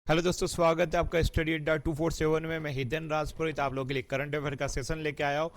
Hello दोस्तों, स्वागत है आपका स्टडी अड्डा 247 में। मैं हितेन राजपुरोहित आप लोगों के लिए करंट अफेयर का सेशन लेके आया हूँ।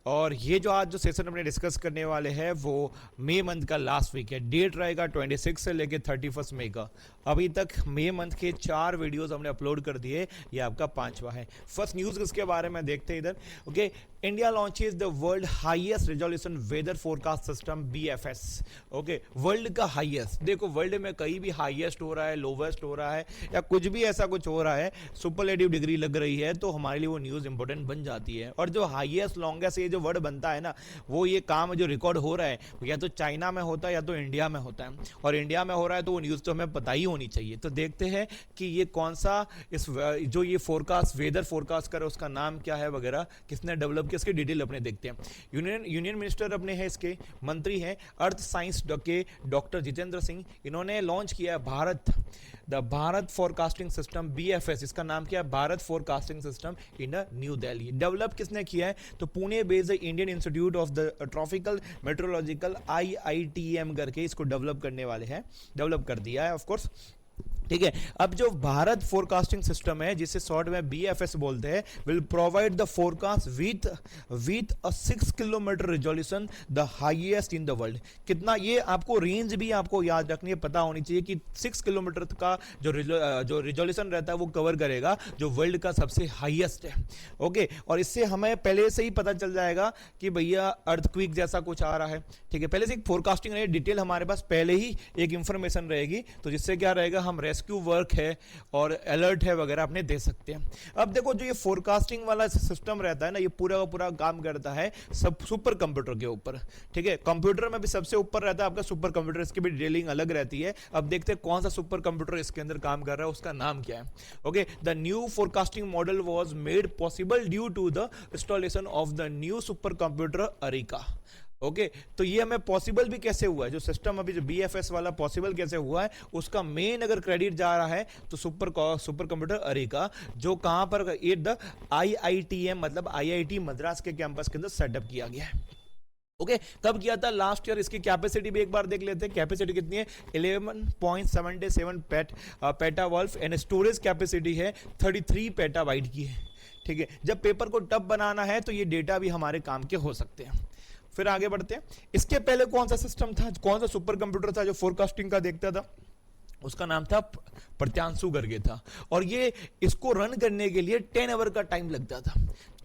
और ये जो आज जो सेशन अपने डिस्कस करने वाले हैं वो मई मंथ का लास्ट वीक है। डेट रहेगा 26 से लेके 31 मई का। अभी तक मई मंथ के 4 वीडियोस हमने अपलोड कर दिए, ये आपका 5वां है। फर्स्ट न्यूज़ इसके बारे में देखते हैं इधर। Okay, India launches the world highest resolution weather forecast system BFS। Okay, world का हाईएस्ट, देखो वर्ल्ड में कहीं भी हाईएस्ट हो रहा है, लोवेस्ट हो रहा है या कुछ भी ऐसा कुछ हो रहा है, सुपरलेटिव डिग्री लग रही है तो हमारे लिए वो न्यूज़ इंपॉर्टेंट बन जाती है। और जो हाईएस्ट लॉन्गेस्ट ये जो वर्ड बनता है ना, वो ये काम जो रिकॉर्ड हो रहा है या तो चाइना में होता है या तो इंडिया में होता है। और इंडिया में हो रहा है तो वो न्यूज़ तो हमें पता ही होनी चाहिए। तो देखते हैं कि ये कौन सा इस जो ये फोरकास्ट वेदर फोरकास्ट करे उसका नाम क्या है वगैरह, किसने डेवलप किया, इसकी डिटेल अपने देखते हैं। यूनियन मिनिस्टर अपने हैं, इसके मंत्री हैं अर्थ साइंस के डॉक्टर जितेंद्र सिंह। इन्होंने लॉन्च किया है भारत फोरकास्टिंग सिस्टम BFS। इसका नाम क्या है? Bharat forecasting system in New Delhi. Develop किसने किया है? तो Pune based Indian Institute of the tropical meteorological IITM करके इसको डेवलप करने वाले हैं, डेवलप कर दिया है ऑफकोर्स। ठीक है, अब जो भारत फोरकास्टिंग सिस्टम है जिसे शॉर्ट में BFS बोलते हैं, will provide the forecast with a 6 kilometre resolution, the highest in the world. कितना, ये आपको रेंज भी आपको याद रखनी है, पता होनी चाहिए कि 6 किलोमीटर का जो रिजोल्यूशन रहता है वो कवर करेगा, जो वर्ल्ड का सबसे हाईएस्ट है। ओके, और इससे हमें पहले से ही पता चल जाएगा कि भैया अर्थक्वेक जैसा कुछ आ रहा है। ठीक है, पहले से एक फोरकास्टिंग रहेगी, डिटेल हमारे पास पहले ही एक इंफॉर्मेशन रहेगी, तो जिससे क्या रहेगा, हम रेस्क्यू वर्क है और अलर्ट है वगैरह अपने दे सकते हैं। अब देखो, जो ये फोरकास्टिंग वाला सिस्टम रहता है ना, ये पूरा का पूरा काम करता है सब सुपर कंप्यूटर के ऊपर। ठीक है, कंप्यूटर में भी सबसे ऊपर रहता है आपका सुपर कंप्यूटर, इसकी भी डिटेलिंग अलग रहती है। अब देखते हैं कौन सा सुपर कंप्यूटर इसके अंदर काम कर रहा है, उसका नाम क्या है। Okay, the new forecasting model was made possible due to the installation of the new super computer Arka. Okay, तो ये हमें पॉसिबल भी कैसे हुआ है, जो सिस्टम अभी जो BFS वाला पॉसिबल कैसे हुआ है, उसका मेन अगर क्रेडिट जा रहा है तो सुपर कंप्यूटर अरिका, जो कहां पर द IITM मतलब IIT मद्रास के कैंपस के अंदर सेटअप किया गया है। ओके, कब किया था? Last year. इसकी कैपेसिटी भी एक बार देख लेते हैं, कैपेसिटी कितनी है? 11.77 पेटावाल्ट एंड स्टोरेज कैपेसिटी है 33 पेटाबाइट की है। ठीक है, जब पेपर को टफ बनाना है तो ये डेटा भी हमारे काम के हो सकते हैं। फिर आगे बढ़ते हैं। इसके पहले कौन सा सिस्टम था, कौन सा सुपर कंप्यूटर था जो फोरकास्टिंग का देखता था? उसका नाम था प्रत्यांशु करके था। और ये इसको रन करने के लिए 10 आवर का टाइम लगता था,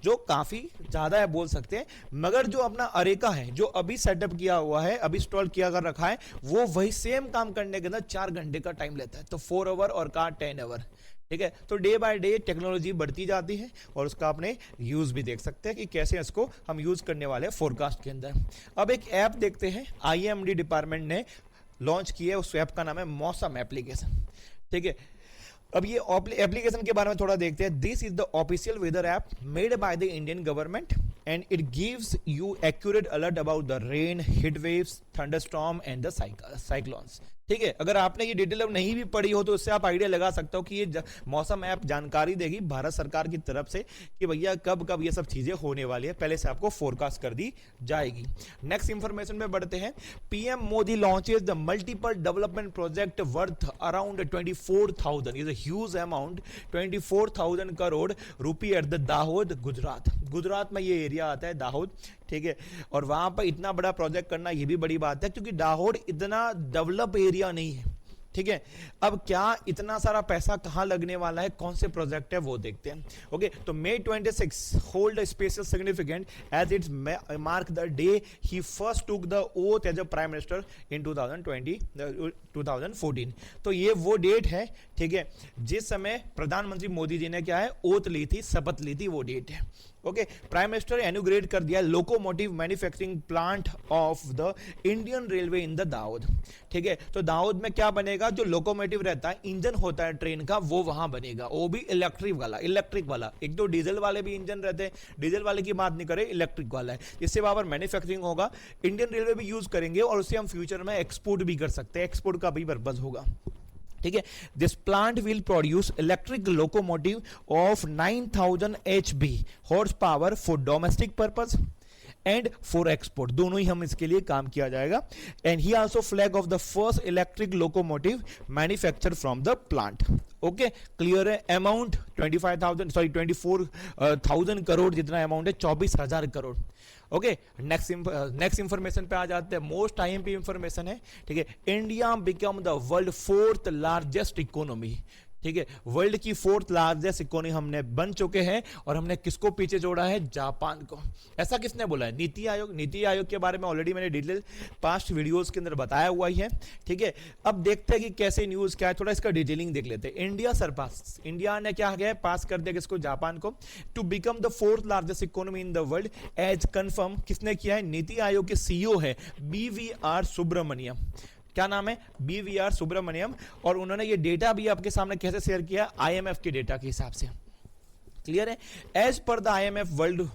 जो काफी ज्यादा है बोल सकते हैं। मगर जो अपना अरेका है, जो अभी सेटअप किया हुआ है, अभी इंस्टॉल किया कर रखा है, वो वही सेम काम करने के अंदर 4 घंटे का टाइम लेता है। तो 4 आवर और कहा 10 आवर। ठीक है, तो डे बाय डे टेक्नोलॉजी बढ़ती जाती है और उसका अपने यूज भी देख सकते हैं कि कैसे इसको हम यूज करने वाले हैं फोरकास्ट के अंदर। अब एक ऐप देखते हैं, IMD डिपार्टमेंट ने लॉन्च किया है, उस ऐप का नाम है मौसम एप्लीकेशन। ठीक है, अब ये एप्लीकेशन के बारे में थोड़ा देखते हैं। This is the official weather app made by the Indian government and it gives you accurate alert about the rain, heat waves, thunderstorm and the cyclones. ठीक है, अगर आपने ये डिटेल अब नहीं भी पढ़ी हो तो उससे आप आइडिया लगा सकते हो कि ये मौसम ऐप जानकारी देगी भारत सरकार की तरफ से कि भैया कब कब ये सब चीजें होने वाली है, पहले से आपको फोरकास्ट कर दी जाएगी। नेक्स्ट इंफॉर्मेशन में बढ़ते हैं। PM Modi launches the multiple development project worth around 24,000 is a huge amount, 24,000 crore rupee at the Dahod, Gujarat में ये एरिया आता है दाहोद। ठीक है, और वहां पर इतना बड़ा प्रोजेक्ट करना ये भी बड़ी बात है, क्योंकि दाहोद इतना डेवलप एरिया नहीं है। ठीक है, अब क्या इतना सारा पैसा कहां लगने वाला है, कौन से प्रोजेक्ट है वो देखते हैं। ओके, तो May 26 hold special significant as it's mark the day he first took the oath as a prime minister in 2014। तो ये वो डेट है, ठीक है, जिस समय प्रधानमंत्री मोदी जी ने क्या है, ओथ ली थी, शपथ ली थी, वो डेट है। ओके, प्राइम मिनिस्टर इनॉग्रेट कर दिया locomotive manufacturing plant of the Indian railway in the Dahod. ठीक है, तो दाहोद में क्या बनेगा, जो लोकोमोटिव रहता है, इंजन होता है ट्रेन का, वो वहां बनेगा, वो भी इलेक्ट्रिक वाला। एक तो डीजल वाले भी इंजन रहते हैं, डीजल वाले की बात नहीं करें, इलेक्ट्रिक वाला है। इससे वहां पर मैन्युफैक्चरिंग होगा, इंडियन रेलवे भी यूज करेंगे और उससे हम फ्यूचर में एक्सपोर्ट भी कर सकते हैं, एक्सपोर्ट का भी पर्पज होगा। ठीक है, this plant will produce electric locomotive of 9,000 HP horse power for domestic purpose and for export, दोनों ही हम इसके लिए काम किया जाएगा। And he also flag of the first electric locomotive manufacture from the plant. Okay, clear है। Amount 24,000 crore जितना amount है, 24,000 करोड़। ओके, नेक्स्ट इंफॉर्मेशन पे आ जाते हैं। मोस्ट आईएमपी इंफॉर्मेशन है, ठीक है। India become the world 4th largest economy, ठीक है। वर्ल्ड की 4th लार्जेस्ट इकोनॉमी हमने बन चुके हैं, और हमने किसको पीछे जोड़ा है? जापान को। ऐसा किसने बोला है? नीति आयोग। नीति आयोग के बारे में ऑलरेडी मैंने डिटेल पास्ट वीडियोस के अंदर बताया हुआ ही है, ठीक है। अब देखते हैं कि कैसे न्यूज क्या है, थोड़ा इसका डिटेलिंग देख लेते हैं। इंडिया सरपास, इंडिया ने क्या किया है? पास कर दिया किसको? जापान को, to become the 4th largest economy in the world as confirm. किसने किया है? नीति आयोग के सीईओ है BVR सुब्रमण्यम। क्या नाम है? BVR सुब्रमण्यम। और उन्होंने ये डेटा भी आपके सामने कैसे शेयर किया? IMF के डेटा के हिसाब से। क्लियर है। As per the IMF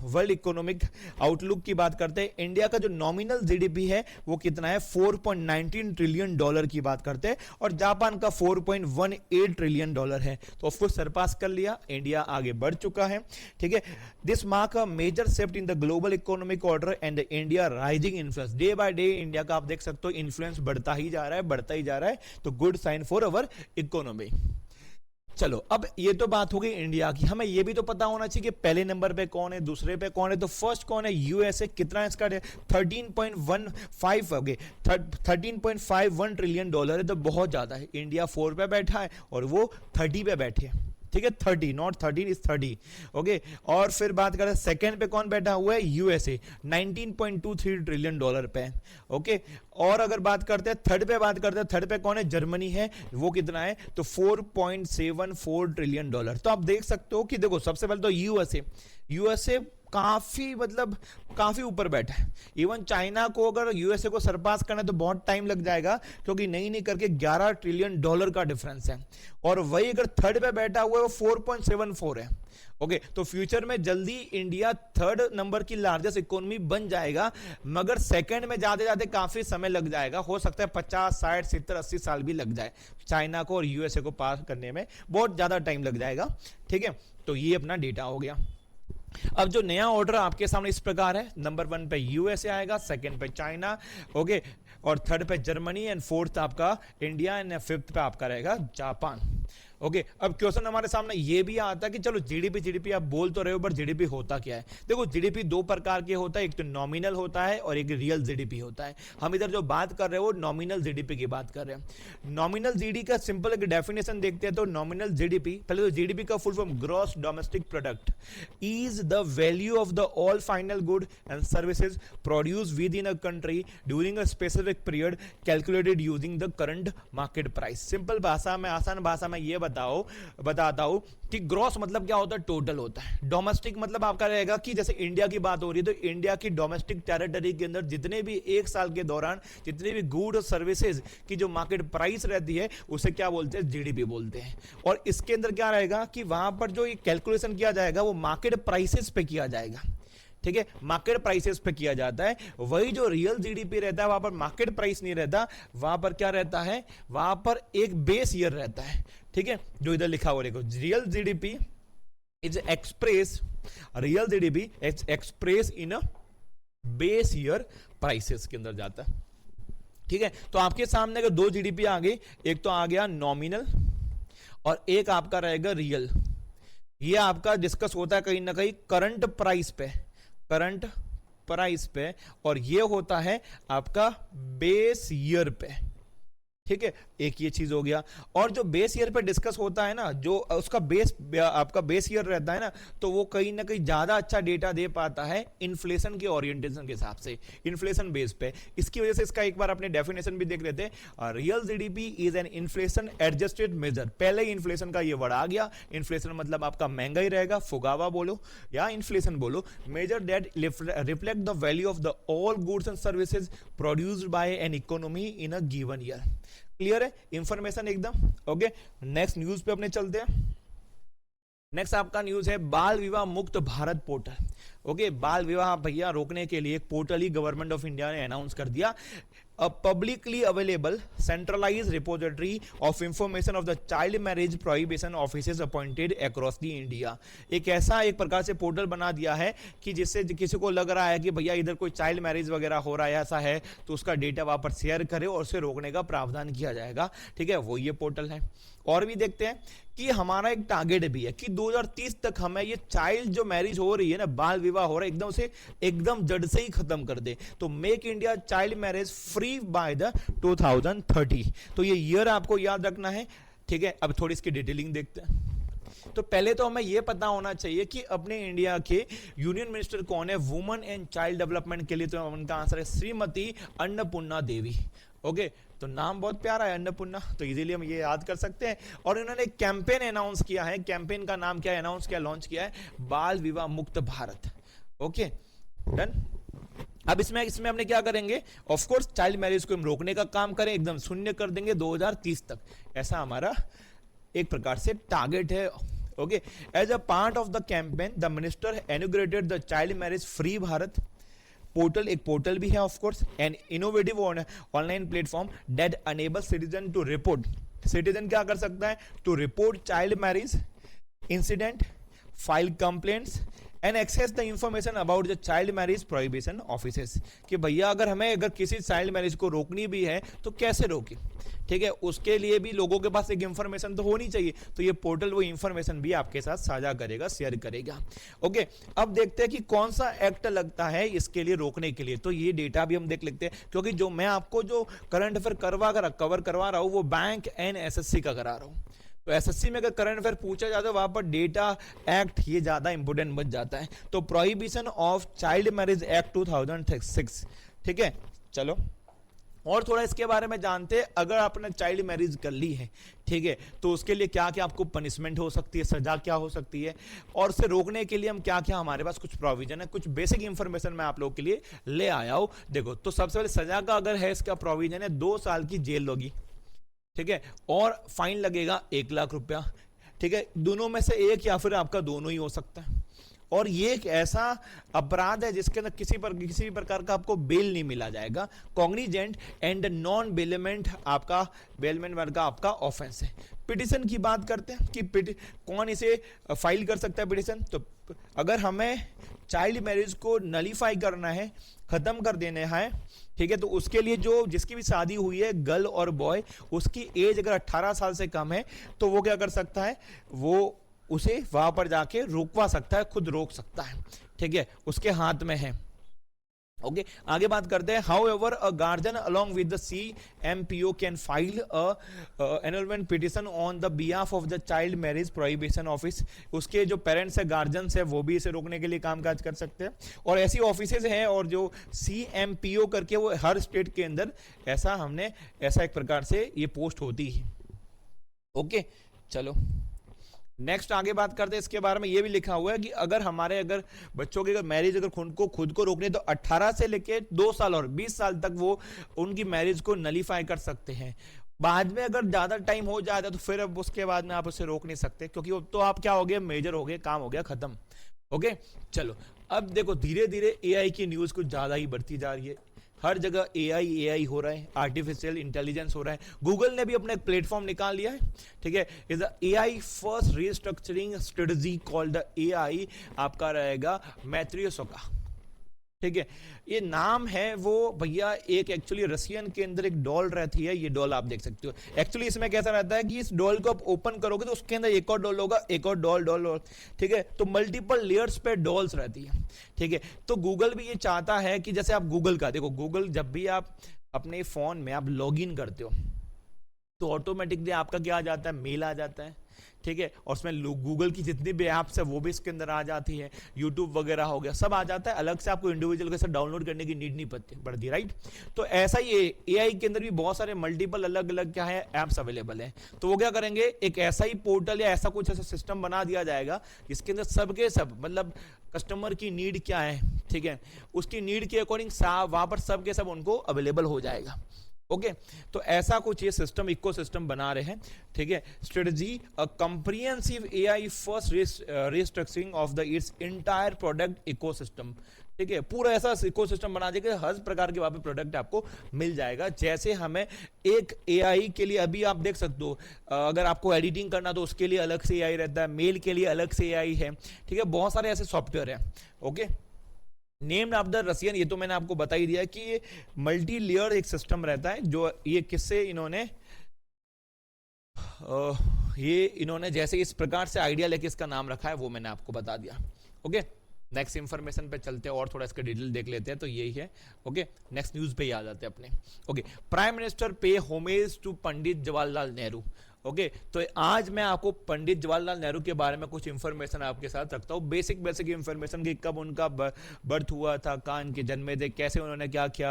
world economic outlook की बात करते हैं, इंडिया का जो नॉमिनल जीडीपी है वो कितना है? 4.19 ट्रिलियन डॉलर की बात करते हैं, और जापान का 4.18 ट्रिलियन डॉलर है। तो ऑफ कोर्स सरपास कर लिया, इंडिया आगे बढ़ चुका है, ठीक है। This mark a major shift in the global economic order and India rising influence. Day by day India का आप देख सकते हो इन्फ्लुएंस बढ़ता ही जा रहा है, बढ़ता ही जा रहा है। तो good sign for our economy. चलो, अब ये तो बात हो गई इंडिया की। हमें ये भी तो पता होना चाहिए कि पहले नंबर पे कौन है, दूसरे पे कौन है। तो फर्स्ट कौन है? यूएसए। कितना इसका? 13.15 हो गए, 13.51 ट्रिलियन डॉलर है, तो बहुत ज्यादा है। इंडिया 4 पे बैठा है और वो 30 पे बैठे हैं, ठीक है। 30, नॉट 13 इज 30। ओके, और फिर बात करें सेकंड पे कौन बैठा हुआ है? यूएसए 19.23 ट्रिलियन डॉलर पे। ओके, और अगर बात करते हैं थर्ड पे, बात करते हैं थर्ड पे कौन है? जर्मनी है। वो कितना है? तो 4.74 ट्रिलियन डॉलर। तो आप देख सकते हो कि देखो, सबसे पहले तो यूएसए काफी, मतलब काफी ऊपर बैठा है। इवन चाइना को, अगर यूएसए को सरपास करना है तो बहुत टाइम लग जाएगा, क्योंकि नहीं करके 11 ट्रिलियन डॉलर का डिफरेंस है। और वही अगर थर्ड पे बैठा हुआ है वो 4.74 है। ओके, तो फ्यूचर में जल्दी इंडिया 3rd नंबर की लार्जेस्ट इकोनॉमी बन जाएगा, मगर सेकंड में जाते जाते काफी समय लग जाएगा। हो सकता है 50, 60, 70, 80 साल भी लग जाए चाइना को और यूएसए को पास करने में, बहुत ज्यादा टाइम लग जाएगा, ठीक है। तो ये अपना डेटा हो गया। अब जो नया ऑर्डर आपके सामने इस प्रकार है, नंबर 1 पे यूएसए आएगा, सेकंड पे चाइना, ओके, और थर्ड पे जर्मनी, एंड फोर्थ आपका इंडिया, एंड फिफ्थ पे आपका रहेगा जापान। ओके, अब क्वेश्चन हमारे सामने ये भी आता है कि चलो जीडीपी आप बोल तो रहे हो, पर जीडीपी होता क्या है? देखो, जीडीपी 2 प्रकार के होता है, एक तो नॉमिनल होता है और एक रियल जीडीपी होता है। हम इधर जो बात कर रहे हो नॉमिनल जीडीपी की बात कर रहे हैं। नॉमिनल जीडीपी का सिंपल एक डेफिनेशन देखते हैं। तो नॉमिनल जीडीपी, पहले तो जीडीपी का full form gross domestic product is the value of the all final good and services produce with in a country during a specific period calculated using the current market price. Simple भाषा में, आसान भाषा में ये बताता हूं कि gross मतलब क्या होता है? टोटल होता है। डोमेस्टिक मतलब आपका रहेगा कि जैसे इंडिया की बात हो रही है, तो इंडिया की डोमेस्टिक टेरिटरी के अंदर जितने भी एक साल के दौरान जितने भी गुड और सर्विसेज की जो मार्केट प्राइस रहती है, उसे क्या बोलते हैं? जीडीपी बोलते हैं। और इसके अंदर क्या रहेगा कि वहां पर जो ये कैलकुलेशन किया जाएगा वो मार्केट प्राइसेस पे किया जाएगा, ठीक है। मार्केट प्राइसेस पे किया जाता है। वही जो रियल जीडीपी रहता है, वहां पर मार्केट प्राइस नहीं रहता, वहां पर क्या रहता है? वहां पर एक बेस ईयर रहता है, ठीक है, जो इधर लिखा हुआ देखो, real GDP is express, real GDP express in a base year prices के अंदर जाता है, ठीक है। तो आपके सामने अगर 2 जीडीपी आ गई, एक तो आ गया नॉमिनल और एक आपका रहेगा रियल। ये आपका डिस्कस होता है कहीं ना कहीं करंट प्राइस पे, और ये होता है आपका बेस ईयर पे, ठीक है। एक ये चीज हो गया। और जो बेस ईयर पे डिस्कस होता है ना, जो उसका आपका बेस ईयर रहता है ना, तो वो कहीं ना कहीं ज्यादा अच्छा डेटा दे पाता है इन्फ्लेशन के ओरिएंटेशन के हिसाब से, इन्फ्लेशन बेस पे। इसकी वजह से इसका एक बार अपने डेफिनेशन भी देख लेते हैं। Real GDP is an inflation adjusted measure. पहले ही इन्फ्लेशन का ये वर्ड आ गया। इन्फ्लेशन मतलब आपका महंगा ही रहेगा, फुगावा बोलो या इन्फ्लेशन बोलो। Measure that reflect the value of the all goods and services produced by an economy in a given year. Clear है इंफॉर्मेशन एकदम? ओके, नेक्स्ट न्यूज पे अपने चलते हैं। नेक्स्ट आपका न्यूज है बाल विवाह मुक्त भारत पोर्टल। ओके, बाल विवाह भैया रोकने के लिए एक portal he government of India ने अनाउंस कर दिया। a publicly available centralized repository of information of the child marriage prohibition offices appointed across the India। एक ऐसा एक प्रकार से पोर्टल बना दिया है कि जिससे किसी को लग रहा है कि भैया इधर कोई चाइल्ड मैरिज वगैरह हो रहा है ऐसा है तो उसका डेटा वहां पर शेयर करे और उसे रोकने का प्रावधान किया जाएगा। ठीक है, वो ये पोर्टल है। और भी देखते हैं कि हमारा एक टारगेट भी है कि 2030 तक हमें ये चाइल्ड जो मैरिज हो रही है ना, बाल विवाह हो रहा है, एकदम से एकदम जड़ से ही खत्म कर दे। तो make India child marriage free by the 2030। तो ये ईयर आपको याद रखना है। ठीक है, अब थोड़ी इसकी डिटेलिंग देखते हैं। तो पहले तो हमें यह पता होना चाहिए कि अपने इंडिया के यूनियन मिनिस्टर कौन है वुमेन एंड चाइल्ड डेवलपमेंट के लिए। तो उनका आंसर है श्रीमती अन्नपूर्णा देवी। ओके, तो नाम बहुत प्यारा है अन्नपूर्णा, तो इजीली हम ये याद कर सकते हैं। और इन्होंने एक कैंपेन अनाउंस किया है। कैंपेन का नाम क्या अनाउंस किया, लॉन्च किया है, बाल विवाह मुक्त भारत। Okay done. अब इसमें हमने क्या करेंगे, ऑफ कोर्स चाइल्ड मैरिज को हम रोकने का काम करें, एकदम शून्य कर देंगे 2030 तक। ऐसा हमारा एक प्रकार से टारगेट है। Okay, as a part of the campaign the minister inaugurated the child marriage free Bharat portal. एक पोर्टल भी है of course, an innovative online platform that enable citizen to report. Citizen क्या कर सकता है, to report child marriage incident, file complaints and access the information about the child marriage prohibition offices. कि भैया अगर किसी चाइल्ड मैरिज को रोकनी भी है तो कैसे रोके। ठीक है, उसके लिए भी लोगों के पास एक इंफॉर्मेशन तो होनी चाहिए। तो ये पोर्टल वो इंफॉर्मेशन भी आपके साथ साझा करेगा, शेयर करेगा। ओके, अब देखते हैं कि कौन सा एक्ट लगता है इसके लिए रोकने के लिए। तो ये डेटा भी हम देख लेते हैं, क्योंकि जो मैं आपको जो करंट अफेयर कवर करवा रहा हूं वो बैंक एंड एसएससी का करा रहा हूं। तो एसएससी में अगर करंट अफेयर पूछा जाता है वहां पर डेटा एक्ट ये ज्यादा इंपोर्टेंट बन जाता है। तो prohibition of child marriage act 2006। ठीक है, चलो और थोड़ा इसके बारे में जानते हैं। अगर आपने चाइल्ड मैरिज कर ली है, ठीक है, तो उसके लिए क्या क्या आपको पनिशमेंट हो सकती है, सजा क्या हो सकती है, और उसे रोकने के लिए हम क्या क्या हमारे पास कुछ प्रोविजन है, कुछ बेसिक इंफॉर्मेशन मैं आप लोगों के लिए ले आया हूं। देखो, तो सबसे पहले सजा का अगर है, इसका प्रोविजन है 2 साल की जेल होगी। ठीक है, और फाइन लगेगा 1 लाख रुपया। ठीक है, दोनों में से एक या फिर आपका दोनों ही हो सकता है। और ये एक ऐसा अपराध है जिसके अंदर किसी भी प्रकार का आपको बेल नहीं मिला जाएगा। कॉग्निजेंट एंड नॉन बेलमेंट आपका बेलमेंट वर्ग का आपका ऑफेंस है। पिटिशन की बात करते हैं कि कौन इसे फाइल कर सकता है पिटिशन। तो अगर हमें चाइल्ड मैरिज को नलीफाई करना है, खत्म कर देना है, ठीक है, तो उसके लिए जो जिसकी भी शादी हुई है गर्ल और बॉय, उसकी एज अगर 18 साल से कम है तो वो क्या कर सकता है, वो उसे वहां पर जाके रोकवा सकता है, खुद रोक सकता है। ठीक है, उसके हाथ में है। ओके, आगे बात करते हैं। How ever a guardian along with the CMPO can file enrolment petition on the behalf of the child marriage prohibition office. उसके जो पेरेंट्स है, गार्जियंस है, वो भी इसे रोकने के लिए कामकाज कर सकते हैं। और ऐसी ऑफिसेज हैं, और जो CMPO करके वो हर स्टेट के अंदर ऐसा एक प्रकार से ये पोस्ट होती है। ओके, चलो नेक्स्ट आगे बात करते हैं। इसके बारे में ये भी लिखा हुआ है कि अगर बच्चों की मैरिज अगर खुद को रोकनी है तो 18 से लेके 2 साल और 20 साल तक वो उनकी मैरिज को नलीफाई कर सकते हैं। बाद में अगर ज्यादा टाइम हो जाता है तो फिर अब उसके बाद में आप उसे रोक नहीं सकते, क्योंकि तो आप क्या हो गए, मेजर हो गए, काम हो गया खत्म। ओके, चलो अब देखो धीरे धीरे AI की न्यूज कुछ ज्यादा ही बढ़ती जा रही है। हर जगह AI हो रहा है, आर्टिफिशियल इंटेलिजेंस हो रहा है। गूगल ने भी अपना एक प्लेटफॉर्म निकाल लिया है। ठीक है, is AI first restructuring strategy called the AI आपका रहेगा मैत्रियों का। ठीक है, ये नाम है वो भैया, एक एक्चुअली रशियन के अंदर एक डॉल रहती है। ये डॉल आप देख सकते हो। एक्चुअली इसमें कैसा रहता है कि इस डॉल को आप ओपन करोगे तो उसके अंदर एक और डॉल होगा, एक और डॉल। ठीक है, तो मल्टीपल लेयर्स पे डॉल्स रहती है। ठीक है, तो गूगल भी ये चाहता है कि जैसे आप गूगल का देखो, गूगल जब भी आप अपने फोन में आप लॉग इन करते हो तो ऑटोमेटिकली आपका क्या आ जाता है, मेल आ जाता है। ठीक है, और उसमें गूगल की जितनी भी ऐप्स है वो भी इसके अंदर आ जाती है, यूट्यूब वगैरह हो गया, सब आ जाता है। अलग से आपको इंडिविजुअल कैसे डाउनलोड करने की नीड नहीं पड़ती, राइट। तो ऐसा ही AI के अंदर भी बहुत सारे मल्टीपल अलग अलग क्या है ऐप्स अवेलेबल है। तो वो क्या करेंगे, एक ऐसा ही पोर्टल या ऐसा कुछ ऐसा सिस्टम बना दिया जाएगा जिसके अंदर सबके सब मतलब कस्टमर की नीड क्या है, ठीक है, उसकी नीड के अकॉर्डिंग वहां पर सबके सब उनको अवेलेबल हो जाएगा। ओके तो ऐसा कुछ ये सिस्टम इकोसिस्टम बना रहे हैं, ठीक है। Strategy a comprehensive AI first restructuring of the it's entire product ecosystem, ठीक है। पूरा ऐसा इकोसिस्टम बना देगा, हर प्रकार के वहां पे प्रोडक्ट आपको मिल जाएगा। जैसे हमें एक एआई के लिए अभी आप देख सकते हो, अगर आपको एडिटिंग करना तो उसके लिए अलग से एआई रहता है, मेल के लिए अलग से एआई है, ठीक है। बहुत सारे ऐसे सॉफ्टवेयर हैं, okay. Named of the Russian, ये तो मैंने आपको बता ही दिया कि ये मल्टी लेयर एक सिस्टम रहता है, जो ये किससे इन्होंने जैसे इस प्रकार से आइडिया लेके इसका नाम रखा है वो मैंने आपको बता दिया, ओके। नेक्स्ट इंफॉर्मेशन पे चलते हैं और थोड़ा इसका डिटेल देख लेते हैं, तो यही है, ओके। नेक्स्ट न्यूज पे ही आ जाते हैं अपने, okay. Prime minister pay homage to Pandit Jawaharlal Nehru, okay तो आज मैं आपको पंडित जवाहरलाल नेहरू के बारे में कुछ इंफॉर्मेशन आपके साथ रखता हूँ, बेसिक इंफॉर्मेशन कि कब उनका बर्थ हुआ था, कहाँ इनके जन्मे थे, कैसे उन्होंने क्या किया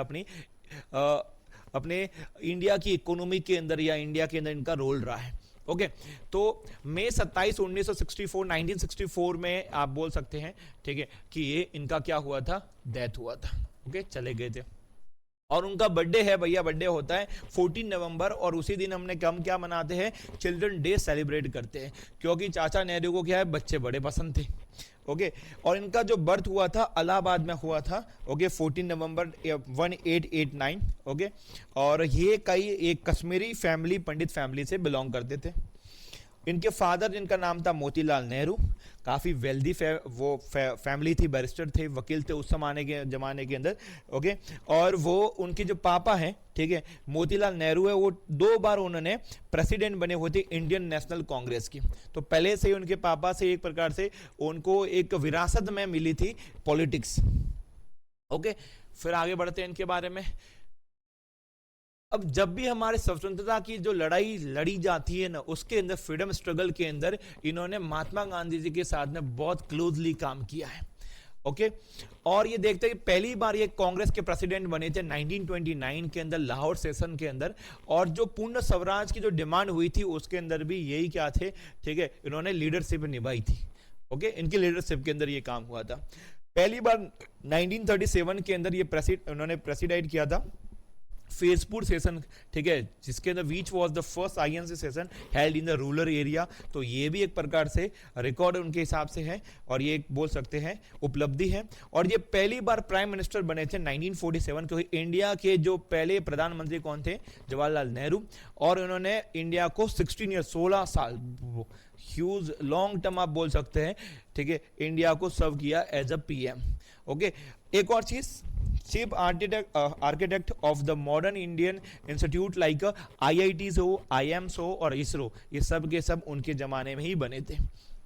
अपने इंडिया की इकोनॉमी के अंदर या इंडिया के अंदर इनका रोल रहा है, ओके। तो मई 27 1964 में आप बोल सकते हैं, ठीक है, कि ये इनका क्या हुआ था, डेथ हुआ था, ओके, चले गए थे। और उनका बर्थडे है भैया, बर्थडे होता है 14 नवंबर, और उसी दिन हमने क्या मनाते हैं, चिल्ड्रन डे सेलिब्रेट करते हैं, क्योंकि चाचा नेहरू को क्या है, बच्चे बड़े पसंद थे, ओके। और इनका जो बर्थ हुआ था इलाहाबाद में हुआ था, ओके, 14 नवंबर 1889, ओके। और ये एक कश्मीरी फैमिली, पंडित फैमिली से बिलोंग करते थे। इनके फादर जिनका नाम था मोतीलाल नेहरू, काफ़ी वेल्दी फैमिली थी, बैरिस्टर थे, वकील थे उस जमाने के अंदर, ओके। और वो उनके जो पापा हैं, ठीक है, मोतीलाल नेहरू है, वो 2 बार उन्होंने प्रेसिडेंट बने हुए थे इंडियन नेशनल कांग्रेस की। तो पहले से ही उनके पापा से एक प्रकार से उनको एक विरासत में मिली थी पॉलिटिक्स, ओके। फिर आगे बढ़ते हैं इनके बारे में। अब जब भी हमारे स्वतंत्रता की जो लड़ाई लड़ी जाती है ना, उसके अंदर फ्रीडम स्ट्रगल के अंदर इन्होंने महात्मा गांधी जी के साथ में बहुत क्लोजली काम किया है, ओके। और ये देखते हैं कि पहली बार ये कांग्रेस के प्रेसिडेंट बने थे 1929 के अंदर लाहौर सेशन के अंदर, और जो पूर्ण स्वराज की जो डिमांड हुई थी उसके अंदर भी यही क्या थे, ठीक है, इन्होंने लीडरशिप निभाई थी, ओके। इनकी लीडरशिप के अंदर ये काम हुआ था। पहली बार 1937 के अंदर ये उन्होंने प्रेसिडाइड किया था फेजपुर सेशन, ठीक है, जिसके अंदर which was the first INC session held in the rural area. तो ये भी एक प्रकार से रिकॉर्ड उनके हिसाब से है, और ये बोल सकते हैं उपलब्धि है। और ये पहली बार प्राइम मिनिस्टर बने थे 1947, क्योंकि इंडिया के जो पहले प्रधानमंत्री कौन थे, जवाहरलाल नेहरू, और उन्होंने इंडिया को 16 साल ह्यूज लॉन्ग टर्म आप बोल सकते हैं, ठीक है, इंडिया को सर्व किया एज अ पीएम, ओके। एक और चीज, chief architect of the modern Indian institute like IITs हो, IIMs हो और इसरो, ये सब के सब उनके जमाने में ही बने थे,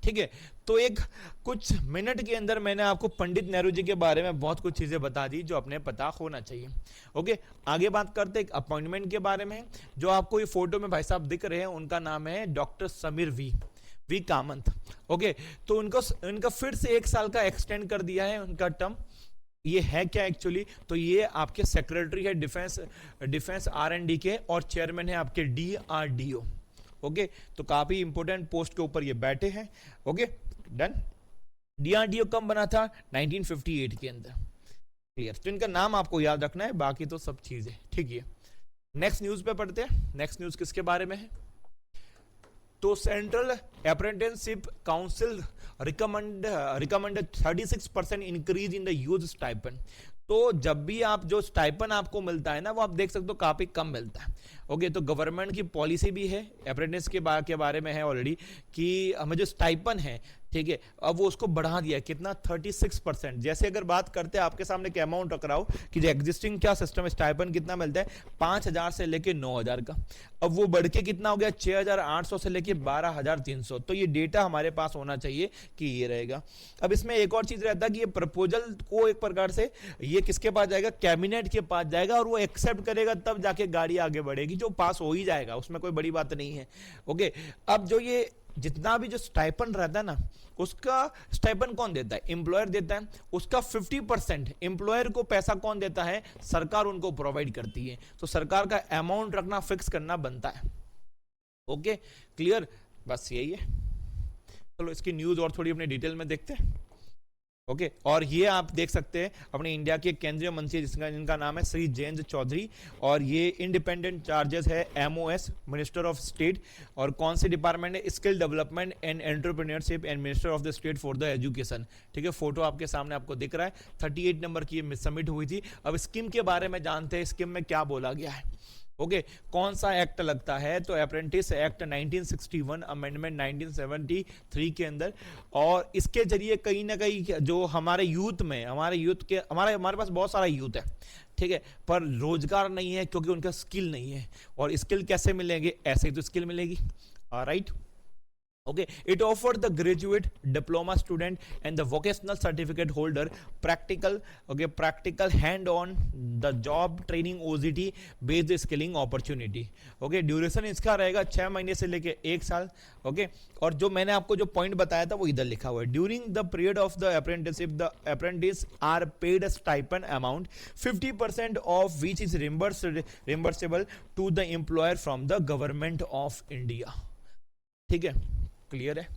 ठीक है। तो एक कुछ मिनट के अंदर मैंने आपको पंडित नेहरू जी के बारे में बहुत कुछ चीजें बता दी जो अपने पता होना चाहिए, ओके। आगे बात करते एक अपॉइंटमेंट के बारे में। जो आपको ये फोटो में भाई साहब दिख रहे हैं, उनका नाम है doctor Sameer V Kamat, okay. तो उनका फिर से 1 साल का एक्सटेंड कर दिया है उनका टर्म। ये है क्या एक्चुअली, तो ये आपके सेक्रेटरी है डिफेंस R&D के, और चेयरमैन है आपके DRDO, ओके। तो काफी इंपोर्टेंट पोस्ट के ऊपर ये बैठे हैं, ओके, डन। DRDO कब बना था, 1958 के अंदर, क्लियर। तो इनका नाम आपको याद रखना है, बाकी तो सब चीजें ठीक है। नेक्स्ट न्यूज पे पढ़ते हैं। नेक्स्ट न्यूज किसके बारे में है, तो central apprenticeship council recommended 36% increase in the use stipend. तो जब भी आप जो स्टाइपन आपको मिलता है ना, वो आप देख सकते हो काफी कम मिलता है, ओके। तो गवर्नमेंट की पॉलिसी भी है अप्रेंटिस के बारे में है ऑलरेडी, कि हमें जो स्टाइपन है, ठीक है, अब वो उसको बढ़ा दिया कितना, 36%। जैसे अगर बात करते हैं, आपके सामने एक अमाउंट रख रहा हूं कि जो एग्जिस्टिंग क्या सिस्टम है, स्टाइपन कितना मिलता है, 5,000 से लेके 9,000 का, अब वो बढ़ के कितना हो गया, 6,800 से लेके 12,300। तो ये डेटा हमारे पास होना चाहिए कि ये रहेगा। अब इसमें एक और चीज रहता है कि ये प्रपोजल को एक प्रकार से ये किसके पास जाएगा, कैबिनेट के पास जाएगा, और वो एक्सेप्ट करेगा तब जाके गाड़ी आगे बढ़ेगी, जो पास हो ही जाएगा, उसमें कोई बड़ी बात नहीं है, ओके। अब जो ये जितना भी जो स्टाइपन रहता है ना, उसका स्टाइपन कौन देता है, एम्प्लॉयर देता है। उसका 50% एम्प्लॉयर को पैसा कौन देता है, सरकार उनको प्रोवाइड करती है। तो सरकार का अमाउंट रखना, फिक्स करना बनता है, ओके, क्लियर। बस यही है। चलो इसकी न्यूज और थोड़ी अपने डिटेल में देखते हैं। ओके और ये आप देख सकते हैं अपने इंडिया के केंद्रीय मंत्री जिनका नाम है श्री जयंत चौधरी, और ये इंडिपेंडेंट चार्जेस है एमओएस, मिनिस्टर ऑफ स्टेट, और कौन से डिपार्टमेंट है, skill development and entrepreneurship and minister of the state for the education. ठीक है, फोटो आपके सामने आपको दिख रहा है। 38 नंबर की ये सबमिट हुई थी। अब स्कीम के बारे में जानते हैं, स्कीम में क्या बोला गया है। ओके कौन सा एक्ट लगता है, तो अप्रेंटिस एक्ट 1961 अमेंडमेंट 1973 के अंदर, और इसके जरिए कहीं ना कहीं जो हमारे यूथ में, हमारे पास बहुत सारा यूथ है, ठीक है, पर रोजगार नहीं है क्योंकि उनका स्किल नहीं है। और स्किल कैसे मिलेंगे, ऐसे ही तो स्किल मिलेगी, right. Okay, it offered the graduate, diploma student and the vocational certificate holder practical hand-on the job training OJT based skilling opportunity. Okay, duration इसका रहेगा 6 महीने से लेके 1 साल। Okay, और जो मैंने आपको जो पॉइंट बताया था वो इधर लिखा हुआ है। During the period of the apprenticeship, the apprentice are paid a stipend amount 50% of which is reimbursable to the employer from the government of India. ठीक है, क्लियर है,